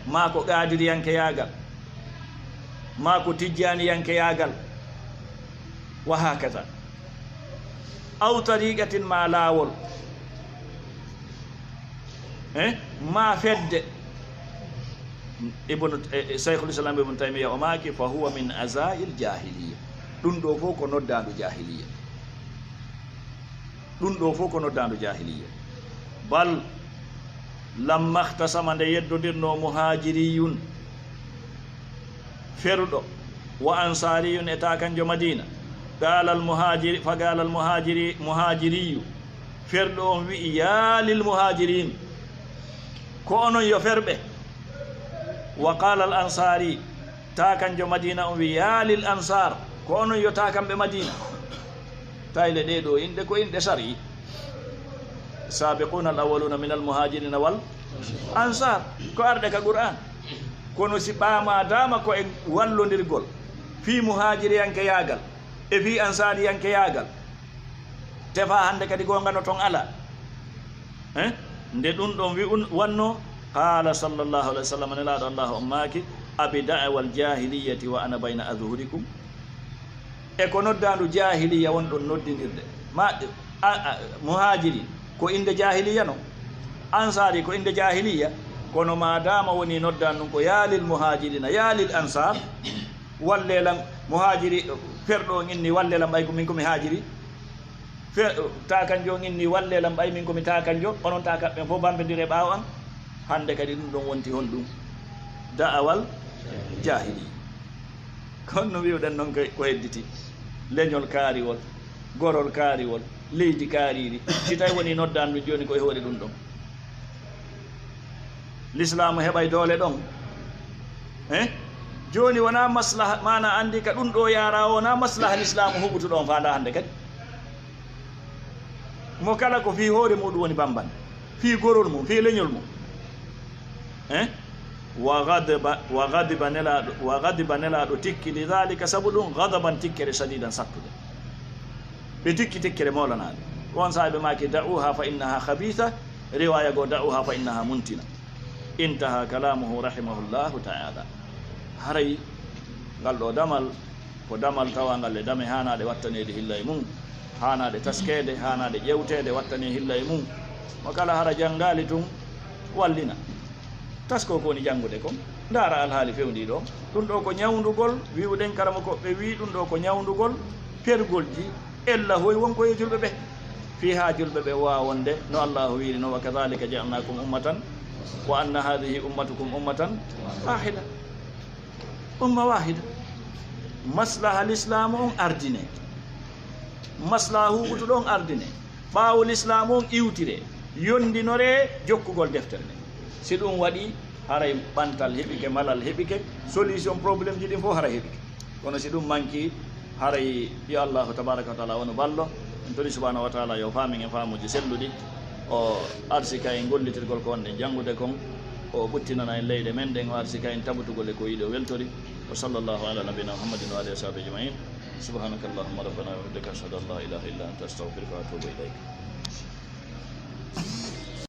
ma ko qadiriyanke yagal ma ko tijjaniyanke yagal wa hakata aw tariqatin ma laawol ma fedde cheikhul islam ibn taymiyya o maaki fa huwa min azail jahiliya ɗum ɗo fof ko noddandu jahiliya ɗum ɗo fof ko noddandu jahiliya bal lamma ihtasama nde yeddodirno muhajiriyun feruɗo wa ansariyun e ta kanjo madina qala almuhajiriyu ferɗo on wi'i ya lil muhajirin ko onon yo ferɓe wa qala al ansari ta kanjo madina on wi ya lil ansar ko onon yo ta kamɓe madina tayle ɗeɗo inɗe ko inɗe sari sabiquna al awwaluna min al muhajirina wal ansar ko arɗe ka qur'an kono si ɓama dama ko e wallodirgol fi muhajiriyanke yagal e fi ansariyanke yagal tefa hande kadi gongano ton ala nde ɗum ɗon wi wanno qala sallllahu alayhi wa sallam nelaɗo allah on maaki abi da'wal jahiliyati wa ana bayna adhurikum e ko noddandu jahiliya won ɗon noddidirde ma muhajiri ko inde jahiliya no ansari ko inde jahiliya kono madama woni noddan ɗum ko yaalil muhajirina yaalil ansar wallelam muhajiri ferɗo inni wallelam ɓay ko min komi haajiri takanjo inni wallelam ɓay min komi takanjo onon takaɓɓen fof bambedire ɓaawo an hande kadi ɗum ɗon wonti hon ɗum da'awal jahili kono no wiwɗen noon ko hedditi leñol kaariwol gorol kaariwol leydi kaariri si tawi woni noddan ɗum joni koye hoore ɗum ɗon l'islamu heɓay doole ɗon joni wona maslaha mana andi ka ɗum ɗo yara wona maslaha l'islamu huɓutuɗon fanda hande kadi mo kala ko fi hoore muɗum woni bambande fi gorol mum fi leñol mum wa gadiba nelaɗo tikki li dhalika sabu ɗum gadaban tikkere sadidan sattude ɓe tikki tikkere molanaɗe on saaɓe maki da'uha fa innaha khabitha riwaya go da'uha fa innaha muntina intaha kalamuhu rahimahullahu ta'ala haray ngal ɗo damal ko damal tawa ngal e dame hanaɗe wattanede hilla e mum hanaɗe taskede hanaɗe ƴewtede wattane hilla e mum mo kala hara jangali tun wallina tasko ko woni jangude ko ndara alhaali fewndi ɗo ɗum ɗo ko ñawdugol wiwɗen karama koɓe wi ɗum ɗo ko ñawdugol pergol ji ella hoy wonko e julɓe ɓe fi ha julɓe ɓe wawonde no allahu wiiri no wa kadhalika ja'alnakum ummatan wa anna hadhihi ummatukum ummatan wahida umma wahida maslaha l'islamu on ardine maslaha huɓutu ɗon ardine ɓaawo l'islamu on iwtire yondinore jokkugol deftere nde si ɗum waɗi haray ɓantal heɓike malal heɓike solution probléme ji ɗin fof haray heɓike kono si ɗum manki haray yo allahu tabaraka wa taala wono ballo en toni subhanahu wa taala yo faamin e faamuji selluɗi o arsika en gollitirgol ko wonɗen janngude kon o ɓuttinana en leyɗe men ɗen o arsika en tabutugol e ko yiɗi o weltori wa sallllahu ala nabina muhammadin wa alihi wa sahbihi ajmain subhanaka allahumma rabbana wa bihamdika ashhadu an la ilaha illa anta astaghfiruka wa atubu ilayk